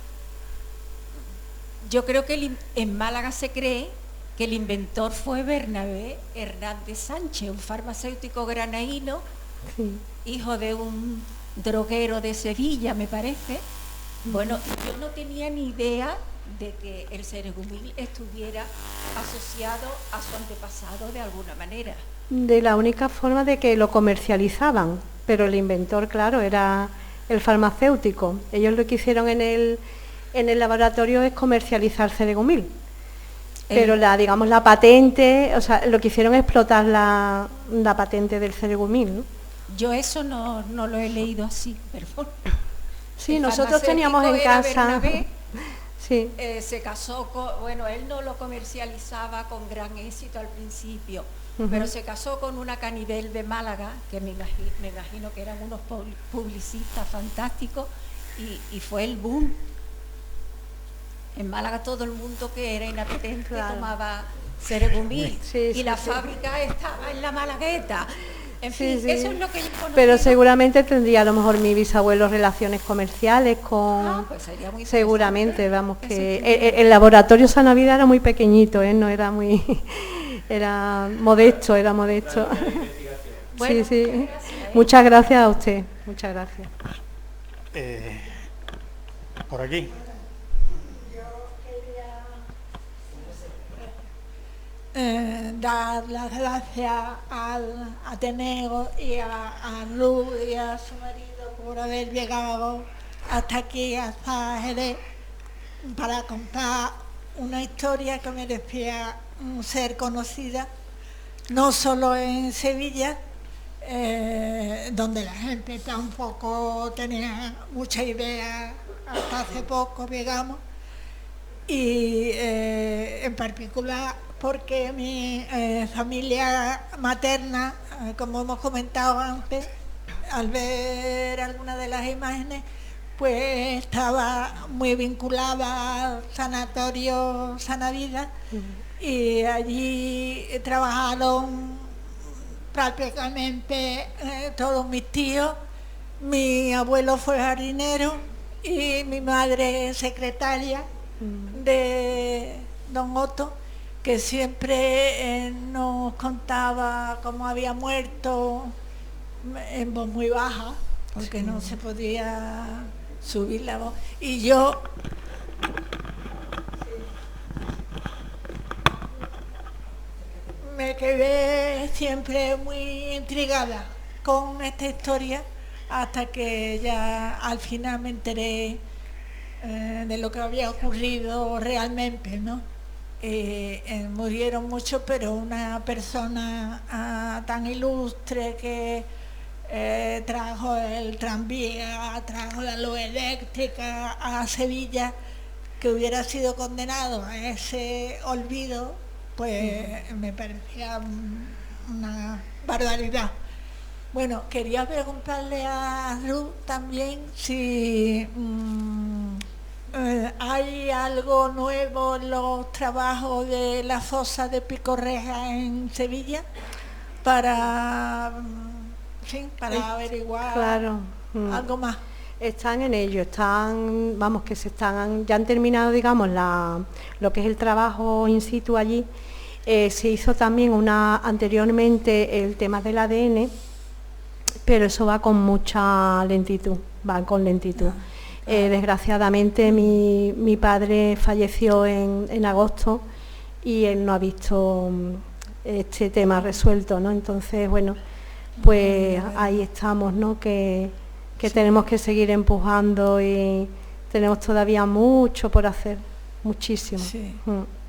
Yo creo que en Málaga se cree que el inventor fue Bernabé Hernández Sánchez, un farmacéutico granaíno, Sí. hijo de un droguero de Sevilla, me parece. Bueno, yo no tenía ni idea de que el ceregumil estuviera asociado a su antepasado de alguna manera. De la única forma de que lo comercializaban, pero el inventor, claro, era el farmacéutico. Ellos lo que hicieron en el laboratorio es comercializar ceregumil. Pero digamos la patente, o sea, lo que hicieron es explotar la patente del ceregumil, ¿no? Yo eso no lo he leído así, perdón. Sí, El nosotros teníamos en farmacéutico era casa. Bernabé. Sí. Se casó con, bueno, él no lo comercializaba con gran éxito al principio, pero se casó con una Canivel de Málaga, que me imagino que eran unos publicistas fantásticos, y fue el boom. En Málaga todo el mundo que era inapetente tomaba ceregumil, y la fábrica estaba en la Malagueta. En fin, eso es lo que yo conozco. Pero seguramente tendría a lo mejor mi bisabuelo relaciones comerciales con... pues sería muy seguramente, vamos, que el laboratorio Sana Vida era muy pequeñito, no era muy... era modesto. Bueno, sí. Muchas gracias a usted, muchas gracias. Por aquí. Dar las gracias al Ateneo y a Ruth y a su marido por haber llegado hasta aquí, hasta Jerez, para contar una historia que merecía ser conocida, no solo en Sevilla, donde la gente tampoco tenía mucha idea hasta hace poco, digamos, y en particular porque mi familia materna, como hemos comentado antes, al ver algunas de las imágenes, pues estaba muy vinculada al sanatorio Sana Vida, y allí trabajaron prácticamente todos mis tíos. Mi abuelo fue jardinero y mi madre secretaria de don Otto, que siempre nos contaba cómo había muerto en voz muy baja, porque no se podía subir la voz. Y yo me quedé siempre muy intrigada con esta historia, hasta que ya al final me enteré de lo que había ocurrido realmente, ¿no? Murieron muchos, pero una persona tan ilustre que trajo el tranvía, trajo la luz eléctrica a Sevilla, que hubiera sido condenado a ese olvido, pues me parecía una barbaridad. Bueno, quería preguntarle a Ruth también si hay algo nuevo en los trabajos de la fosa de Picorreja en Sevilla para averiguar algo más. Están en ello, ya han terminado, digamos, lo que es el trabajo in situ allí. Se hizo también anteriormente el tema del ADN, pero eso va con mucha lentitud, desgraciadamente mi padre falleció en agosto y él no ha visto este tema resuelto, ¿no? Entonces, bueno, pues ahí estamos, ¿no? Que tenemos que seguir empujando y tenemos todavía mucho por hacer, muchísimo. Sí.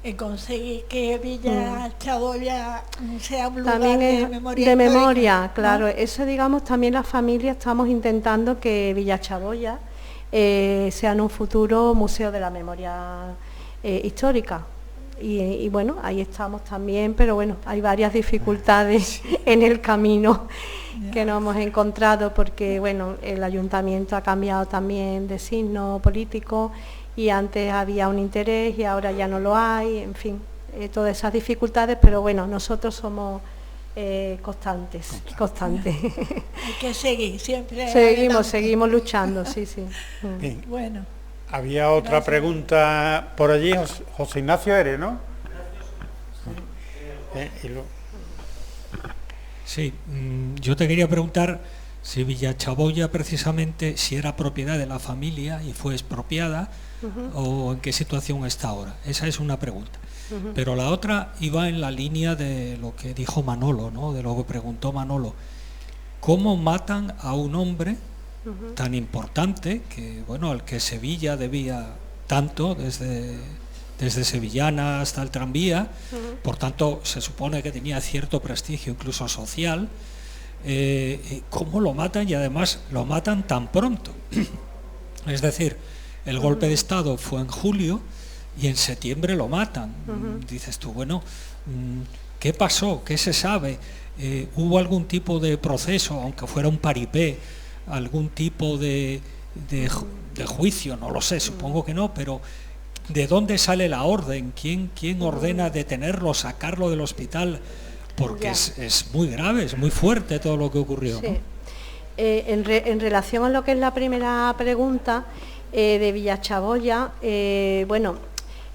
Y conseguir que Villa Chaboya sea un lugar también de memoria. Histórica, claro, ¿no? Eso, digamos, también las familias estamos intentando que Villa Chaboya sea en un futuro museo de la memoria histórica. Y bueno, ahí estamos también, pero bueno, hay varias dificultades en el camino que nos hemos encontrado, porque bueno, el ayuntamiento ha cambiado también de signo político y antes había un interés y ahora ya no lo hay, en fin, todas esas dificultades, pero bueno, nosotros somos constantes. Hay que seguir, siempre. Seguimos luchando, sí. Bueno. Había otra Gracias. pregunta por allí, José Ignacio eres, ¿no? Sí, yo te quería preguntar si Villachaboya precisamente si era propiedad de la familia y fue expropiada o en qué situación está ahora. Esa es una pregunta. Pero la otra iba en la línea de lo que dijo Manolo, ¿no? De lo que preguntó Manolo. ¿Cómo matan a un hombre tan importante que, bueno, al que Sevilla debía tanto desde Sevillana hasta el tranvía, por tanto se supone que tenía cierto prestigio incluso social, cómo lo matan y además lo matan tan pronto? Es decir, el golpe de Estado fue en julio y en septiembre lo matan. Dices tú, bueno, ¿qué pasó? ¿Qué se sabe? ¿Hubo algún tipo de proceso, aunque fuera un paripé, algún tipo de juicio? No lo sé, supongo que no, pero ¿de dónde sale la orden? ¿Quién ordena detenerlo, sacarlo del hospital? Porque es muy grave, es muy fuerte todo lo que ocurrió, Sí. ¿no? En relación a lo que es la primera pregunta de Villachaboya, bueno,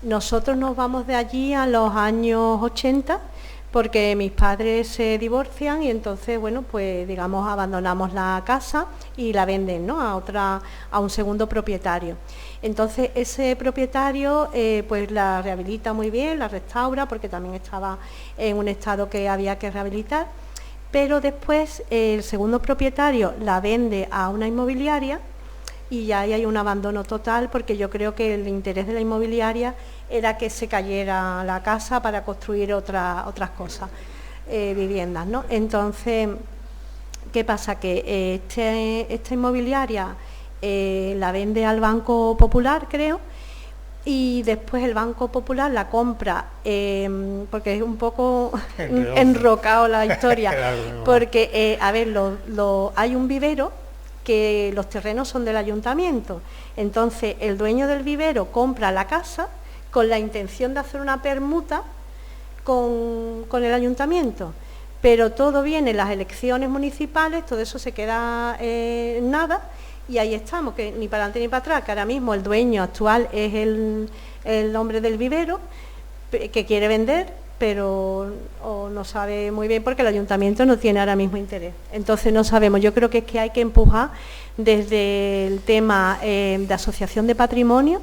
nosotros nos vamos de allí a los años 80 porque mis padres se divorcian y entonces, bueno, pues digamos abandonamos la casa y la venden, ¿no? a un segundo propietario. Entonces ese propietario pues la rehabilita muy bien, la restaura porque también estaba en un estado que había que rehabilitar, pero después el segundo propietario la vende a una inmobiliaria y ya ahí hay un abandono total porque yo creo que el interés de la inmobiliaria era que se cayera la casa para construir otras cosas, viviendas, ¿no? Entonces, ¿qué pasa? Que esta inmobiliaria la vende al Banco Popular, creo, y después el Banco Popular la compra, porque es un poco enrocado la historia, porque, a ver, hay un vivero que los terrenos son del ayuntamiento, entonces el dueño del vivero compra la casa con la intención de hacer una permuta con el ayuntamiento, pero todo viene, las elecciones municipales, todo eso se queda en nada y ahí estamos, que ni para adelante ni para atrás, que ahora mismo el dueño actual es el hombre del vivero que quiere vender, pero no sabe muy bien porque el ayuntamiento no tiene ahora mismo interés. Entonces no sabemos, yo creo que es que hay que empujar desde el tema de asociación de patrimonio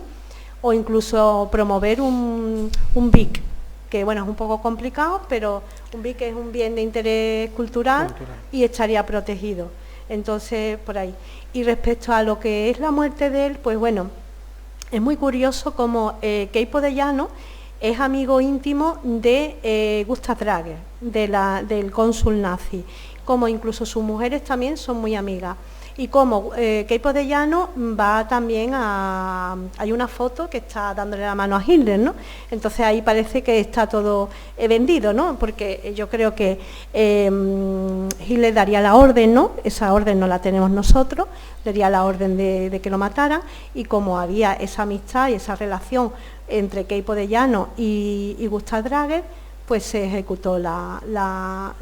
o incluso promover un BIC, que bueno, es un poco complicado, pero un BIC es un bien de interés cultural y estaría protegido. Entonces, por ahí. Y respecto a lo que es la muerte de él, pues bueno, es muy curioso como Queipo de Llano es amigo íntimo de Gustav Drager, del cónsul nazi, como incluso sus mujeres también son muy amigas. Y como Queipo de Llano va también hay una foto que está dándole la mano a Hitler, ¿no? Entonces ahí parece que está todo vendido, ¿no? Porque yo creo que Hitler daría la orden, ¿no? Esa orden no la tenemos nosotros, daría la orden de que lo mataran, y como había esa amistad y esa relación entre Queipo de Llano y Gustav Drager, pues se ejecutó la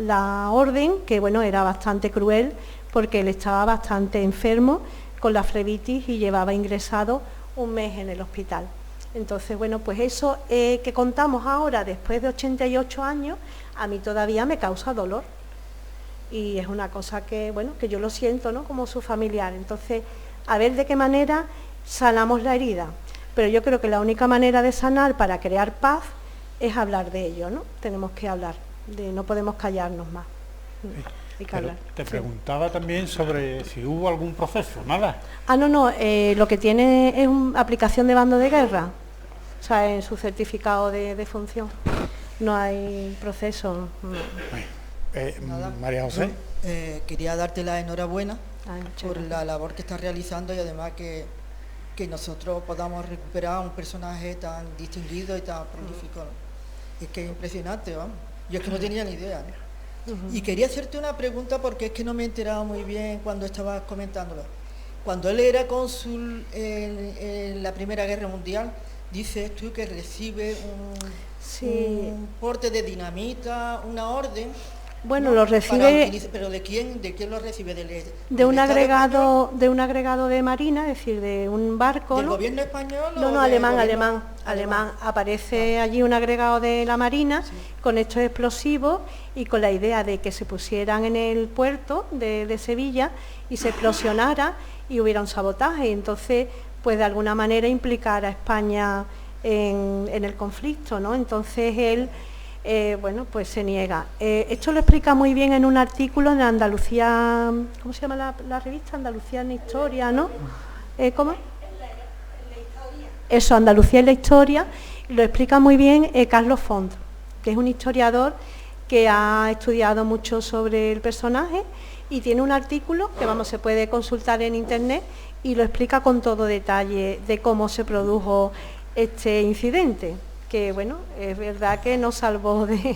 orden, que bueno, era bastante cruel, porque él estaba bastante enfermo con la flebitis y llevaba ingresado un mes en el hospital. Entonces, bueno, pues eso que contamos ahora, después de 88 años, a mí todavía me causa dolor. Y es una cosa que, bueno, que yo lo siento, ¿no?, como su familiar. Entonces, a ver de qué manera sanamos la herida. Pero yo creo que la única manera de sanar para crear paz es hablar de ello, ¿no? Tenemos que hablar, no podemos callarnos más. Hay que hablar. Te preguntaba también sobre si hubo algún proceso, nada. No, lo que tiene es una aplicación de bando de guerra, o sea, en su certificado de función. No hay proceso. María José. Quería darte la enhorabuena por gracias. la labor que estás realizando y además que nosotros podamos recuperar a un personaje tan distinguido y tan prolífico, ¿no? Es que es impresionante, vamos. Yo es que no tenía ni idea, ¿no? Y quería hacerte una pregunta porque es que no me he enterado muy bien cuando estabas comentándolo. Cuando él era cónsul en la Primera Guerra Mundial, dices tú que recibe un porte de dinamita, una orden, Bueno, ¿no? lo recibe... ¿Pero de quién lo recibe? De un agregado de marina, es decir, de un barco. ¿Del ¿no? gobierno español? No, alemán. Aparece allí un agregado de la marina con estos explosivos y con la idea de que se pusieran en el puerto de Sevilla y se explosionara y hubiera un sabotaje. Y entonces, pues de alguna manera implicar a España en el conflicto, ¿no? Entonces él... pues se niega. Esto lo explica muy bien en un artículo en Andalucía, ¿cómo se llama la revista? Andalucía en la Historia, ¿no? ¿Cómo? Eso, Andalucía en la Historia, lo explica muy bien Carlos Font, que es un historiador que ha estudiado mucho sobre el personaje y tiene un artículo que, se puede consultar en internet y lo explica con todo detalle de cómo se produjo este incidente. Que bueno, es verdad que nos salvó de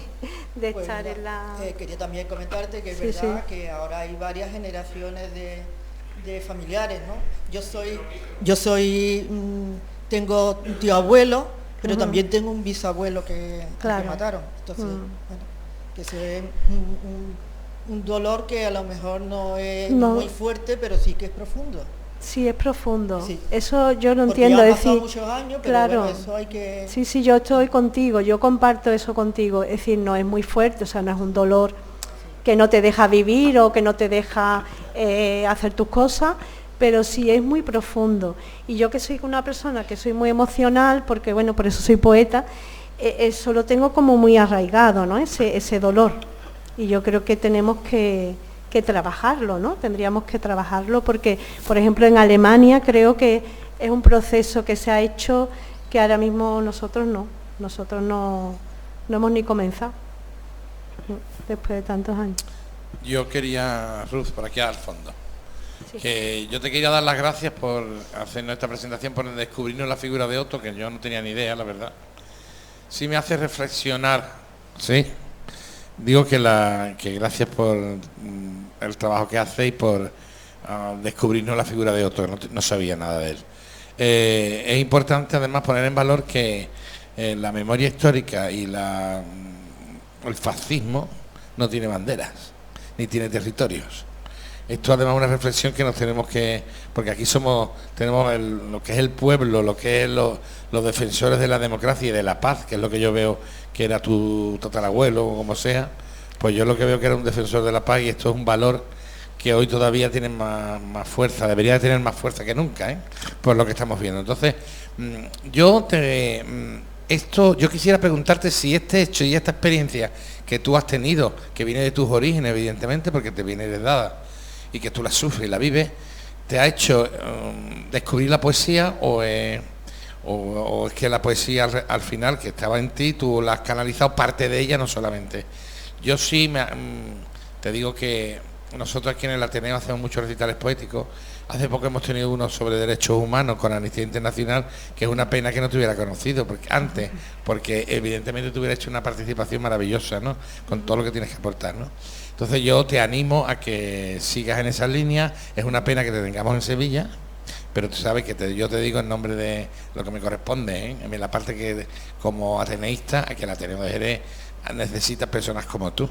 pues estar en la... quería también comentarte que es verdad que ahora hay varias generaciones de familiares, ¿no? Tengo un tío abuelo, pero también tengo un bisabuelo que mataron. Entonces, que es un dolor que a lo mejor no es muy fuerte, pero sí que es profundo. Sí, es profundo. Sí. Eso yo lo porque entiendo. Ya han pasado muchos años, pero claro. Bueno, eso hay que... Sí, yo estoy contigo, yo comparto eso contigo. Es decir, no es muy fuerte, o sea, no es un dolor que no te deja vivir o que no te deja hacer tus cosas, pero sí es muy profundo. Y yo que soy una persona que soy muy emocional, porque bueno, por eso soy poeta, eso lo tengo como muy arraigado, ¿no? Ese dolor. Y yo creo que tenemos que trabajarlo, ¿no? Tendríamos que trabajarlo porque, por ejemplo, en Alemania creo que es un proceso que se ha hecho que ahora mismo nosotros no hemos ni comenzado después de tantos años. Yo quería, Ruth, por aquí al fondo, que yo te quería dar las gracias por hacernos esta presentación, por descubrirnos la figura de Otto, que yo no tenía ni idea, la verdad. Sí me hace reflexionar, sí. Digo que gracias por el trabajo que hacéis, por descubrirnos la figura de Otto, que no sabía nada de él. Es importante además poner en valor que la memoria histórica y el fascismo no tiene banderas, ni tiene territorios. Esto además es una reflexión que nos tenemos que... Porque aquí tenemos lo que es el pueblo, lo que es los defensores de la democracia y de la paz, que es lo que yo veo que era tu tatarabuelo o como sea. Pues yo lo que veo que era un defensor de la paz y esto es un valor que hoy todavía tiene más fuerza, debería de tener más fuerza que nunca, por lo que estamos viendo. Entonces, yo quisiera preguntarte si este hecho y esta experiencia que tú has tenido, que viene de tus orígenes, evidentemente, porque te viene heredada, y que tú la sufres y la vives, ¿te ha hecho descubrir la poesía o es que la poesía al final, que estaba en ti, tú la has canalizado parte de ella, no solamente? Yo sí te digo que nosotros aquí en el Ateneo hacemos muchos recitales poéticos. Hace poco hemos tenido uno sobre derechos humanos con Amnistía Internacional, que es una pena que no te hubiera conocido porque evidentemente te hubiera hecho una participación maravillosa, ¿no? Con todo lo que tienes que aportar, ¿no? Entonces yo te animo a que sigas en esas líneas. Es una pena que te tengamos en Sevilla, pero tú sabes que yo te digo en nombre de lo que me corresponde, en la parte que como ateneísta, que el Ateneo de Jerez necesita personas como tú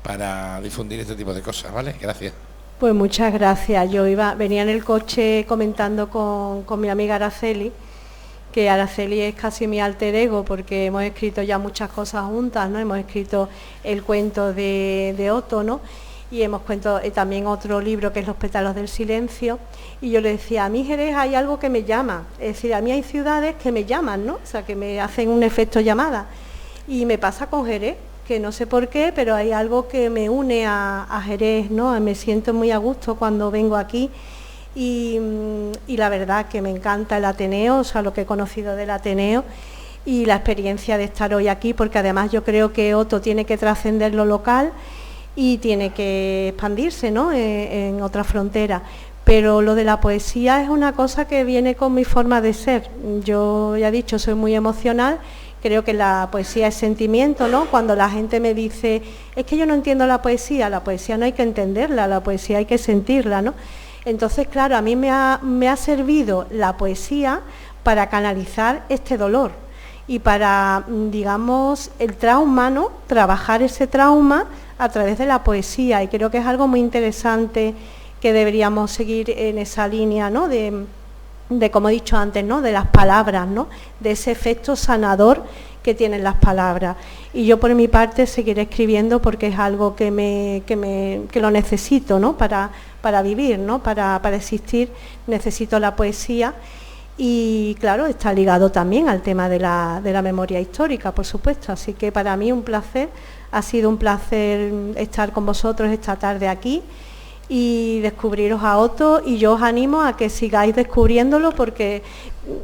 para difundir este tipo de cosas, ¿vale? Gracias. Pues muchas gracias. Venía en el coche comentando con mi amiga Araceli, que Araceli es casi mi alter ego porque hemos escrito ya muchas cosas juntas, ¿no? Hemos escrito el cuento de Otto, ¿no? Y hemos escrito también otro libro que es Los pétalos del silencio, y yo le decía, a mí Jerez hay algo que me llama, es decir, a mí hay ciudades que me llaman, ¿no? O sea, que me hacen un efecto llamada, y me pasa con Jerez, que no sé por qué, pero hay algo que me une a Jerez, ¿no? Me siento muy a gusto cuando vengo aquí. Y la verdad que me encanta el Ateneo, o sea, lo que he conocido del Ateneo y la experiencia de estar hoy aquí, porque además yo creo que Otto tiene que trascender lo local y tiene que expandirse, ¿no? En otras fronteras. Pero lo de la poesía es una cosa que viene con mi forma de ser. Yo ya he dicho, soy muy emocional, creo que la poesía es sentimiento, ¿no? Cuando la gente me dice, es que yo no entiendo la poesía no hay que entenderla, la poesía hay que sentirla, ¿no? Entonces, claro, a mí me ha servido la poesía para canalizar este dolor y para, digamos, el trauma, ¿no? Trabajar ese trauma a través de la poesía, y creo que es algo muy interesante que deberíamos seguir en esa línea, ¿no?, de como he dicho antes, ¿no?, de las palabras, ¿no?, de ese efecto sanador que tienen las palabras. Y yo por mi parte seguiré escribiendo porque es algo que lo necesito, ¿no?, para vivir, ¿no?, para existir, necesito la poesía. Y claro, está ligado también al tema de la memoria histórica, por supuesto. Así que para mí un placer, ha sido un placer estar con vosotros esta tarde aquí y descubriros a Otto, y yo os animo a que sigáis descubriéndolo, porque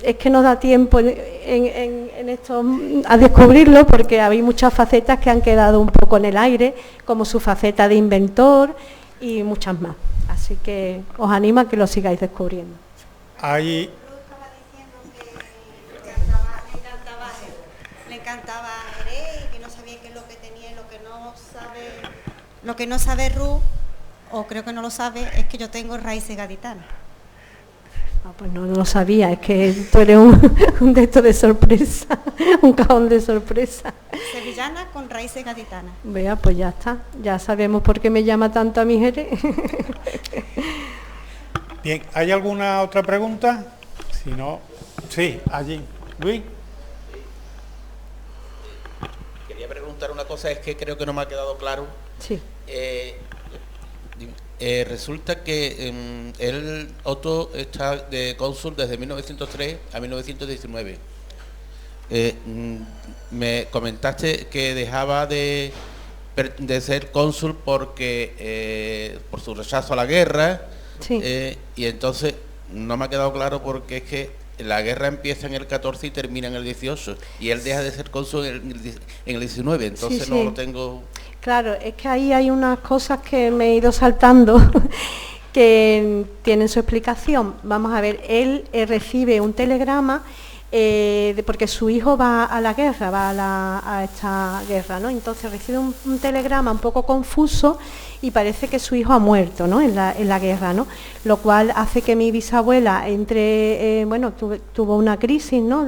es que no da tiempo en esto a descubrirlo, porque hay muchas facetas que han quedado un poco en el aire, como su faceta de inventor y muchas más. Así que os animo a que lo sigáis descubriendo. Hay... Le encantaba Jerez, y que no sabía qué es lo que tenía, y lo que no sabe Ruth, o creo que no lo sabe, es que yo tengo raíces gaditanas. Pues no lo sabía, es que tú eres un de estos de sorpresa, un cajón de sorpresa. Sevillana con raíces gaditanas. Vea, pues ya está, ya sabemos por qué me llama tanto a mi Jerez. Bien, ¿hay alguna otra pregunta? Si no, sí, allí. Luis. Quería preguntar una cosa, es que creo que no me ha quedado claro. Sí. Resulta que Otto está de cónsul desde 1903 a 1919. Me comentaste que dejaba de ser cónsul porque por su rechazo a la guerra. Sí. Y entonces no me ha quedado claro, porque es que la guerra empieza en el 14 y termina en el 18, y él deja de ser cónsul en el 19, entonces sí, no lo tengo... Claro, es que ahí hay unas cosas que me he ido saltando que tienen su explicación. Vamos a ver, él recibe un telegrama porque su hijo va a la guerra, a esta guerra, ¿no? Entonces recibe un telegrama un poco confuso y parece que su hijo ha muerto, ¿no?, en la guerra, ¿no? Lo cual hace que mi bisabuela tuvo una crisis, ¿no?,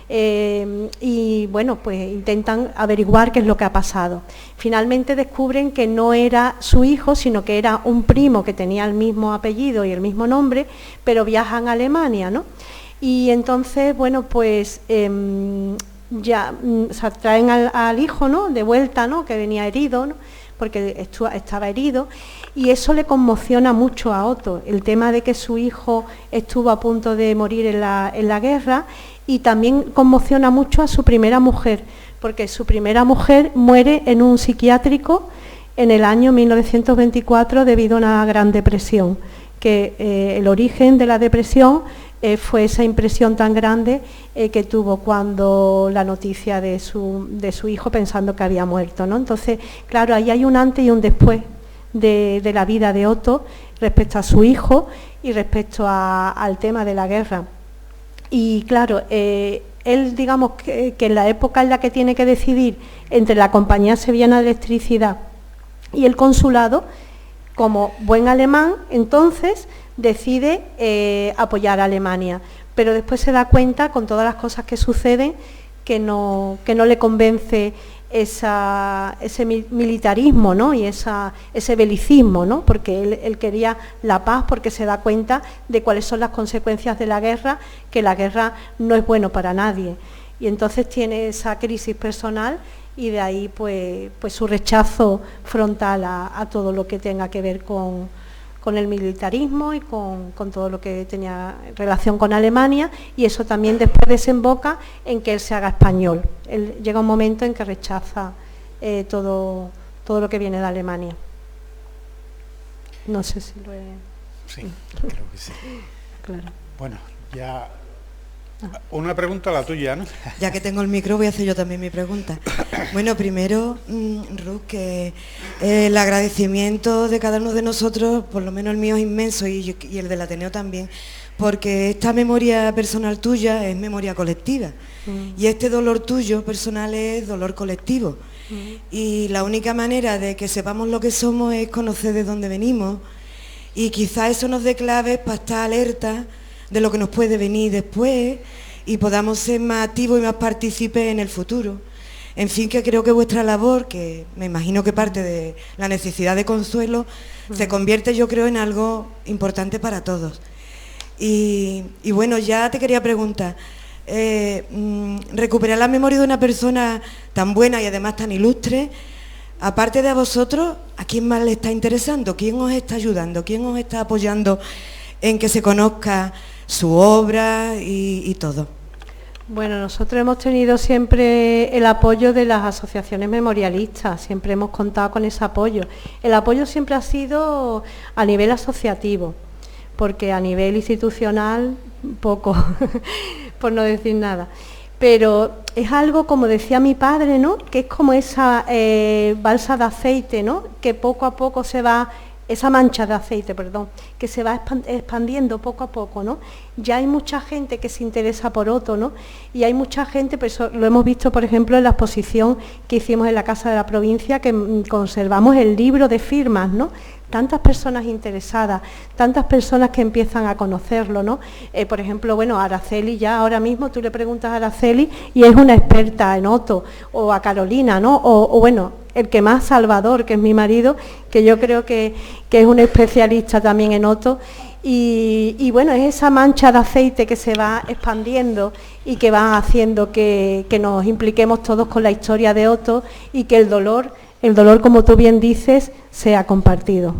y bueno, pues intentan averiguar qué es lo que ha pasado. Finalmente descubren que no era su hijo, sino que era un primo que tenía el mismo apellido y el mismo nombre, pero viajan a Alemania, ¿no? Y entonces, bueno, pues traen al hijo, ¿no?, de vuelta, ¿no?, que venía herido, ¿no?, porque estaba herido, y eso le conmociona mucho a Otto, el tema de que su hijo estuvo a punto de morir en la guerra, y también conmociona mucho a su primera mujer, porque su primera mujer muere en un psiquiátrico en el año 1924 debido a una gran depresión, que el origen de la depresión fue esa impresión tan grande que tuvo cuando la noticia de su hijo, pensando que había muerto, ¿no? Entonces, claro, ahí hay un antes y un después de la vida de Otto respecto a su hijo y respecto al tema de la guerra. Y claro, él, digamos que en la época en la que tiene que decidir entre la Compañía Sevillana de Electricidad y el consulado, como buen alemán, entonces decide apoyar a Alemania, pero después se da cuenta, con todas las cosas que suceden, que no le convence ese militarismo, ¿no?, y ese belicismo, ¿no?, porque él quería la paz, porque se da cuenta de cuáles son las consecuencias de la guerra, que la guerra no es bueno para nadie. Y entonces tiene esa crisis personal, y de ahí pues su rechazo frontal a todo lo que tenga que ver con el militarismo y con todo lo que tenía relación con Alemania, y eso también después desemboca en que él se haga español. Él llega un momento en que rechaza todo lo que viene de Alemania. No sé si lo he... Sí, creo que sí. Claro. Bueno, ya... Una pregunta la tuya, ¿no? Ya que tengo el micro, voy a hacer yo también mi pregunta. Bueno, primero, Ruth, que el agradecimiento de cada uno de nosotros, por lo menos el mío es inmenso, y el del Ateneo también, porque esta memoria personal tuya es memoria colectiva, y este dolor tuyo personal es dolor colectivo, y la única manera de que sepamos lo que somos es conocer de dónde venimos, y quizá eso nos dé claves para estar alerta de lo que nos puede venir después y podamos ser más activos y más partícipes en el futuro. En fin, que creo que vuestra labor, que me imagino que parte de la necesidad de consuelo, se convierte, yo creo, en algo importante para todos. Y bueno, ya te quería preguntar, recuperar la memoria de una persona tan buena y además tan ilustre, aparte de a vosotros, ¿a quién más le está interesando? ¿Quién os está ayudando? ¿Quién os está apoyando en que se conozca su obra y todo? Bueno, nosotros hemos tenido siempre el apoyo de las asociaciones memorialistas, siempre hemos contado con ese apoyo. El apoyo siempre ha sido a nivel asociativo, porque a nivel institucional poco, por no decir nada. Pero es algo, como decía mi padre, ¿no?, que es como esa balsa de aceite, ¿no?, que poco a poco se va, esa mancha de aceite, perdón, que se va expandiendo poco a poco, ¿no? Ya hay mucha gente que se interesa por Otto, ¿no? Y hay mucha gente, pues lo hemos visto, por ejemplo, en la exposición que hicimos en la Casa de la Provincia, que conservamos el libro de firmas, ¿no? Tantas personas interesadas, tantas personas que empiezan a conocerlo, ¿no? Por ejemplo, bueno, a Araceli ya ahora mismo tú le preguntas a Araceli y es una experta en Otto, o a Carolina, ¿no? O bueno, el que más, Salvador, que es mi marido, que yo creo que es un especialista también en Otto. Y bueno, es esa mancha de aceite que se va expandiendo y que va haciendo que nos impliquemos todos con la historia de Otto y que el dolor, como tú bien dices, sea compartido.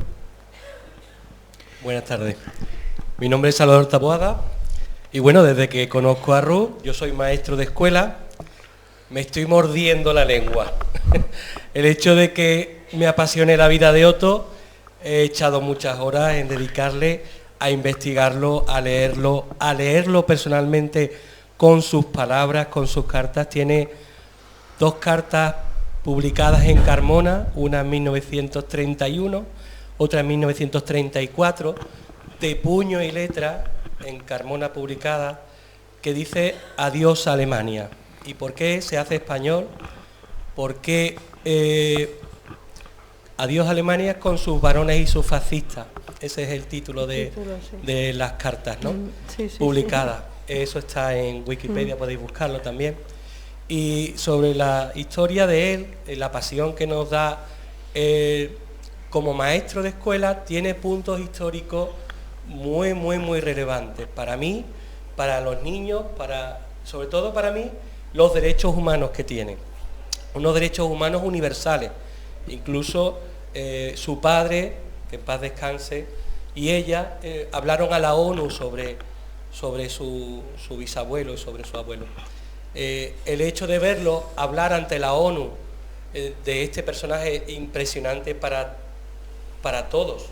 Buenas tardes. Mi nombre es Salvador Taboada y bueno, desde que conozco a Ruth, yo soy maestro de escuela, me estoy mordiendo la lengua. El hecho de que me apasione la vida de Otto, he echado muchas horas en dedicarle a investigarlo, a leerlo personalmente con sus palabras, con sus cartas. Tiene 2 cartas publicadas en Carmona, una en 1931, otra en 1934, de puño y letra, en Carmona publicada, que dice adiós Alemania. ¿Y por qué se hace español? Porque adiós Alemania con sus varones y sus fascistas. Ese es el título de las cartas, ¿no? Sí, publicadas. Eso está en Wikipedia, podéis buscarlo también. Y sobre la historia de él, la pasión que nos da como maestro de escuela, tiene puntos históricos muy, muy, muy relevantes. Para mí, para los niños, sobre todo para mí, los derechos humanos que tienen. Unos derechos humanos universales. Incluso su padre, que en paz descanse, y ella hablaron a la ONU sobre su bisabuelo y sobre su abuelo. El hecho de verlo hablar ante la ONU de este personaje impresionante para todos,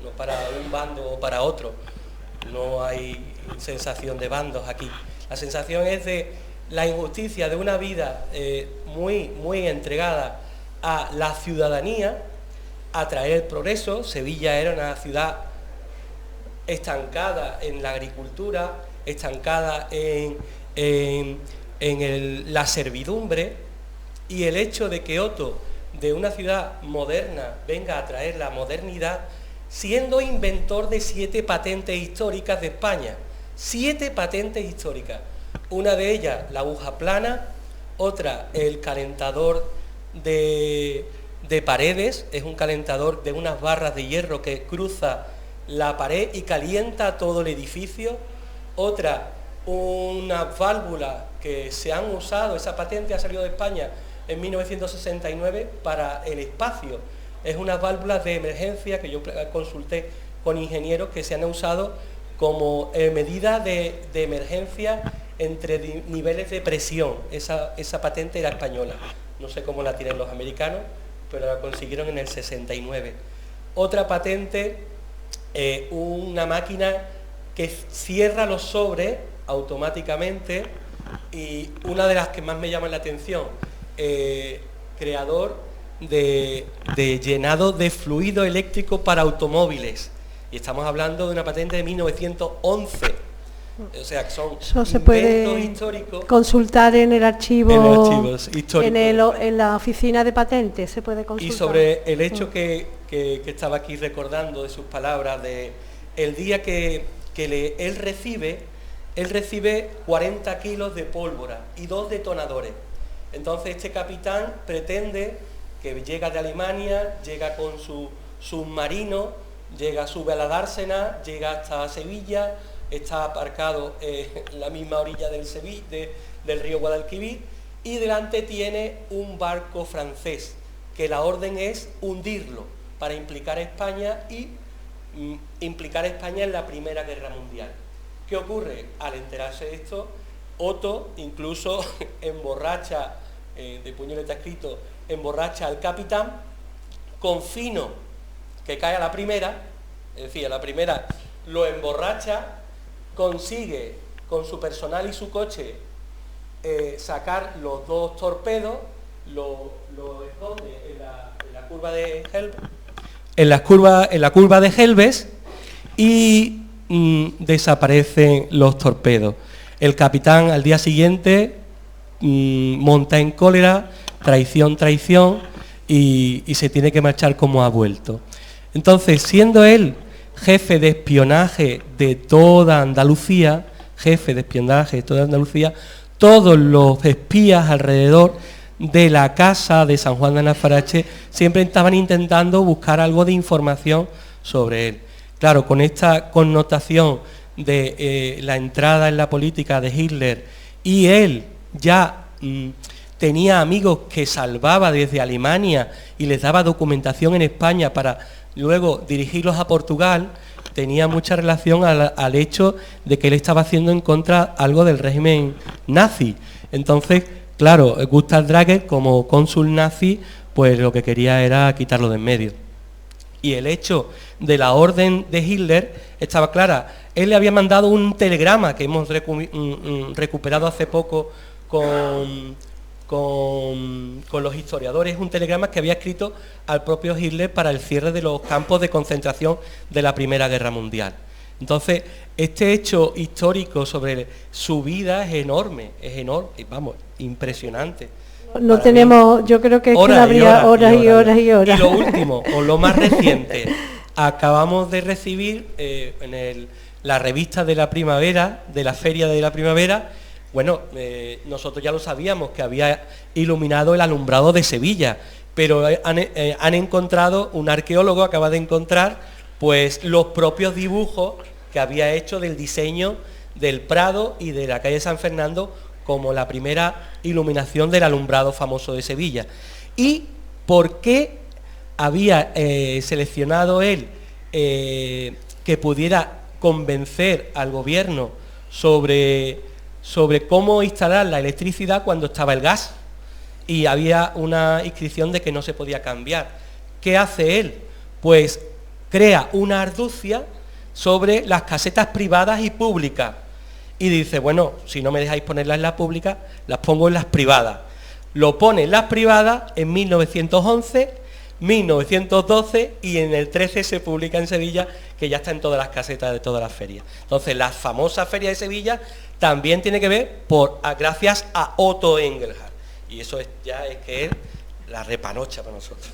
no para un bando o para otro. No hay sensación de bandos aquí. La sensación es de la injusticia de una vida muy, muy entregada a la ciudadanía, a traer el progreso. Sevilla era una ciudad estancada en la agricultura, estancada en la servidumbre, y el hecho de que Otto, de una ciudad moderna, venga a traer la modernidad, siendo inventor de 7 patentes históricas de España. 7 patentes históricas. Una de ellas, la aguja plana, otra, el calentador de paredes, es un calentador de unas barras de hierro que cruza la pared y calienta todo el edificio. Otra, una válvula que se han usado, esa patente ha salido de España en 1969 para el espacio. Es una válvula de emergencia que yo consulté con ingenieros que se han usado como medida de emergencia entre niveles de presión. Esa patente era española. No sé cómo la tienen los americanos, pero la consiguieron en el 69. Otra patente, una máquina que cierra los sobres automáticamente, y una de las que más me llama la atención, creador de llenado de fluido eléctrico para automóviles, y estamos hablando de una patente de 1911. O sea, son eso se puede históricos. Consultar en el archivo, históricos. En la oficina de patentes se puede consultar. Y sobre el hecho que estaba aquí recordando de sus palabras, de el día que él recibe 40 kilos de pólvora y 2 detonadores. Entonces este capitán pretende que llega de Alemania, llega con su submarino, sube a la dársena, llega hasta Sevilla, está aparcado en la misma orilla del río Guadalquivir, y delante tiene un barco francés, que la orden es hundirlo para implicar a España en la Primera Guerra Mundial. ¿Qué ocurre? Al enterarse de esto, Otto incluso emborracha, de puñoleta escrito, emborracha al capitán, con Fino, que cae a la primera, es decir, a la primera lo emborracha, consigue con su personal y su coche sacar los 2 torpedos, lo esconde en la curva de Helves, en la curva de Helves, y desaparecen los torpedos. El capitán al día siguiente monta en cólera, traición, y se tiene que marchar como ha vuelto. Entonces, siendo él jefe de espionaje de toda Andalucía, todos los espías alrededor de la casa de San Juan de Alfarache siempre estaban intentando buscar algo de información sobre él. Claro, con esta connotación de la entrada en la política de Hitler, y él ya tenía amigos que salvaba desde Alemania y les daba documentación en España para luego dirigirlos a Portugal, tenía mucha relación al hecho de que él estaba haciendo en contra algo del régimen nazi. Entonces, claro, Gustav Drager, como cónsul nazi, pues lo que quería era quitarlo de en medio. Y el hecho de la orden de Hitler estaba clara. Él le había mandado un telegrama que hemos recuperado hace poco con los historiadores, un telegrama que había escrito al propio Hitler para el cierre de los campos de concentración de la Primera Guerra Mundial. Entonces, este hecho histórico sobre su vida es enorme, vamos, impresionante. No tenemos, yo creo que habría horas y horas. Y lo último, o lo más reciente, acabamos de recibir la revista de la primavera, de la Feria de la Primavera. Bueno, nosotros ya lo sabíamos, que había iluminado el alumbrado de Sevilla, pero han encontrado, un arqueólogo acaba de encontrar, pues los propios dibujos que había hecho del diseño del Prado y de la calle San Fernando como la primera iluminación del alumbrado famoso de Sevilla. ¿Y por qué había seleccionado él que pudiera convencer al gobierno sobre cómo instalar la electricidad cuando estaba el gas y había una inscripción de que no se podía cambiar? ¿Qué hace él? Pues crea una arducia sobre las casetas privadas y públicas y dice, bueno, si no me dejáis ponerlas en las públicas, las pongo en las privadas. Lo pone en las privadas en 1911, 1912 y en el 13 se publica en Sevilla, que ya está en todas las casetas de todas las ferias. Entonces, la famosa Feria de Sevilla también tiene que ver gracias a Otto Engelhard. Y eso es que es la repanocha para nosotros.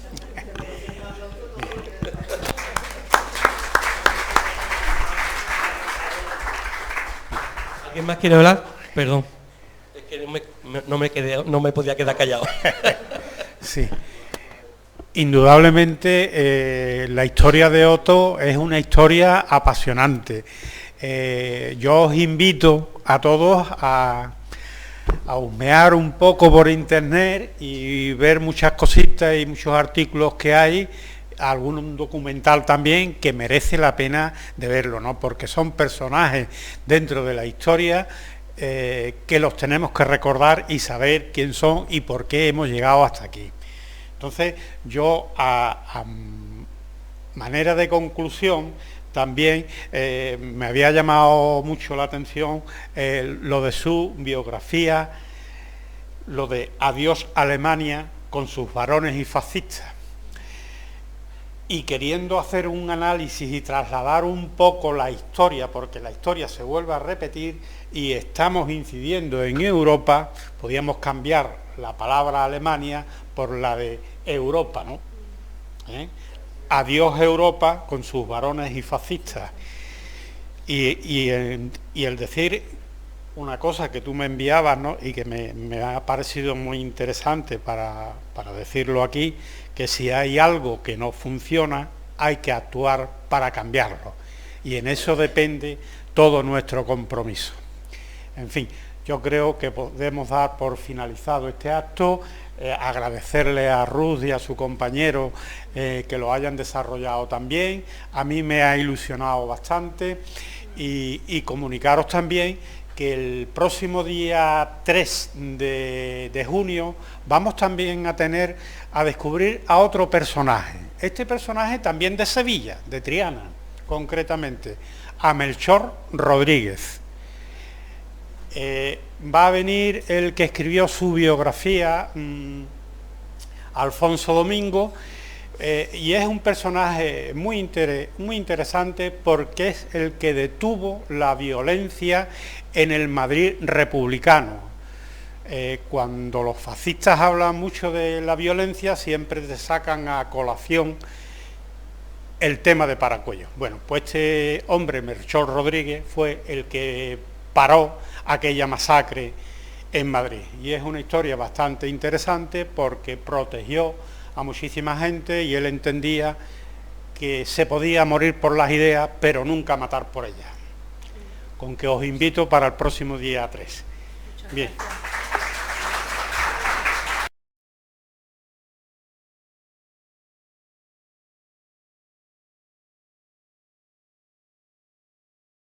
¿Alguien más quiere hablar? Perdón. Es que no me podía quedar callado. Sí. Indudablemente la historia de Otto es una historia apasionante. Yo os invito a todos a husmear un poco por internet y ver muchas cositas y muchos artículos que hay, algún documental también que merece la pena de verlo, ¿no? Porque son personajes dentro de la historia que los tenemos que recordar y saber quién son y por qué hemos llegado hasta aquí. Entonces, yo a manera de conclusión también me había llamado mucho la atención lo de su biografía, lo de Adiós Alemania, con sus varones y fascistas. Y queriendo hacer un análisis y trasladar un poco la historia, porque la historia se vuelve a repetir y estamos incidiendo en Europa, podíamos cambiar la palabra Alemania por la de Europa, ¿no? Adiós Europa con sus varones y fascistas. Y el decir una cosa que tú me enviabas, ¿no? Y que me ha parecido muy interesante para decirlo aquí, que si hay algo que no funciona, hay que actuar para cambiarlo. Y en eso depende todo nuestro compromiso. En fin, yo creo que podemos dar por finalizado este acto, agradecerle a Ruth y a su compañero que lo hayan desarrollado también. A mí me ha ilusionado bastante y comunicaros también que el próximo día 3 de junio vamos también a descubrir a otro personaje. Este personaje también de Sevilla, de Triana, concretamente, a Melchor Rodríguez. Va a venir el que escribió su biografía, Alfonso Domingo, y es un personaje muy interesante porque es el que detuvo la violencia en el Madrid republicano. Cuando los fascistas hablan mucho de la violencia, siempre te sacan a colación el tema de Paracuellos. Bueno, pues este hombre, Melchor Rodríguez, fue el que paró aquella masacre en Madrid. Y es una historia bastante interesante porque protegió a muchísima gente y él entendía que se podía morir por las ideas, pero nunca matar por ellas. Con que os invito para el próximo día 3. Bien.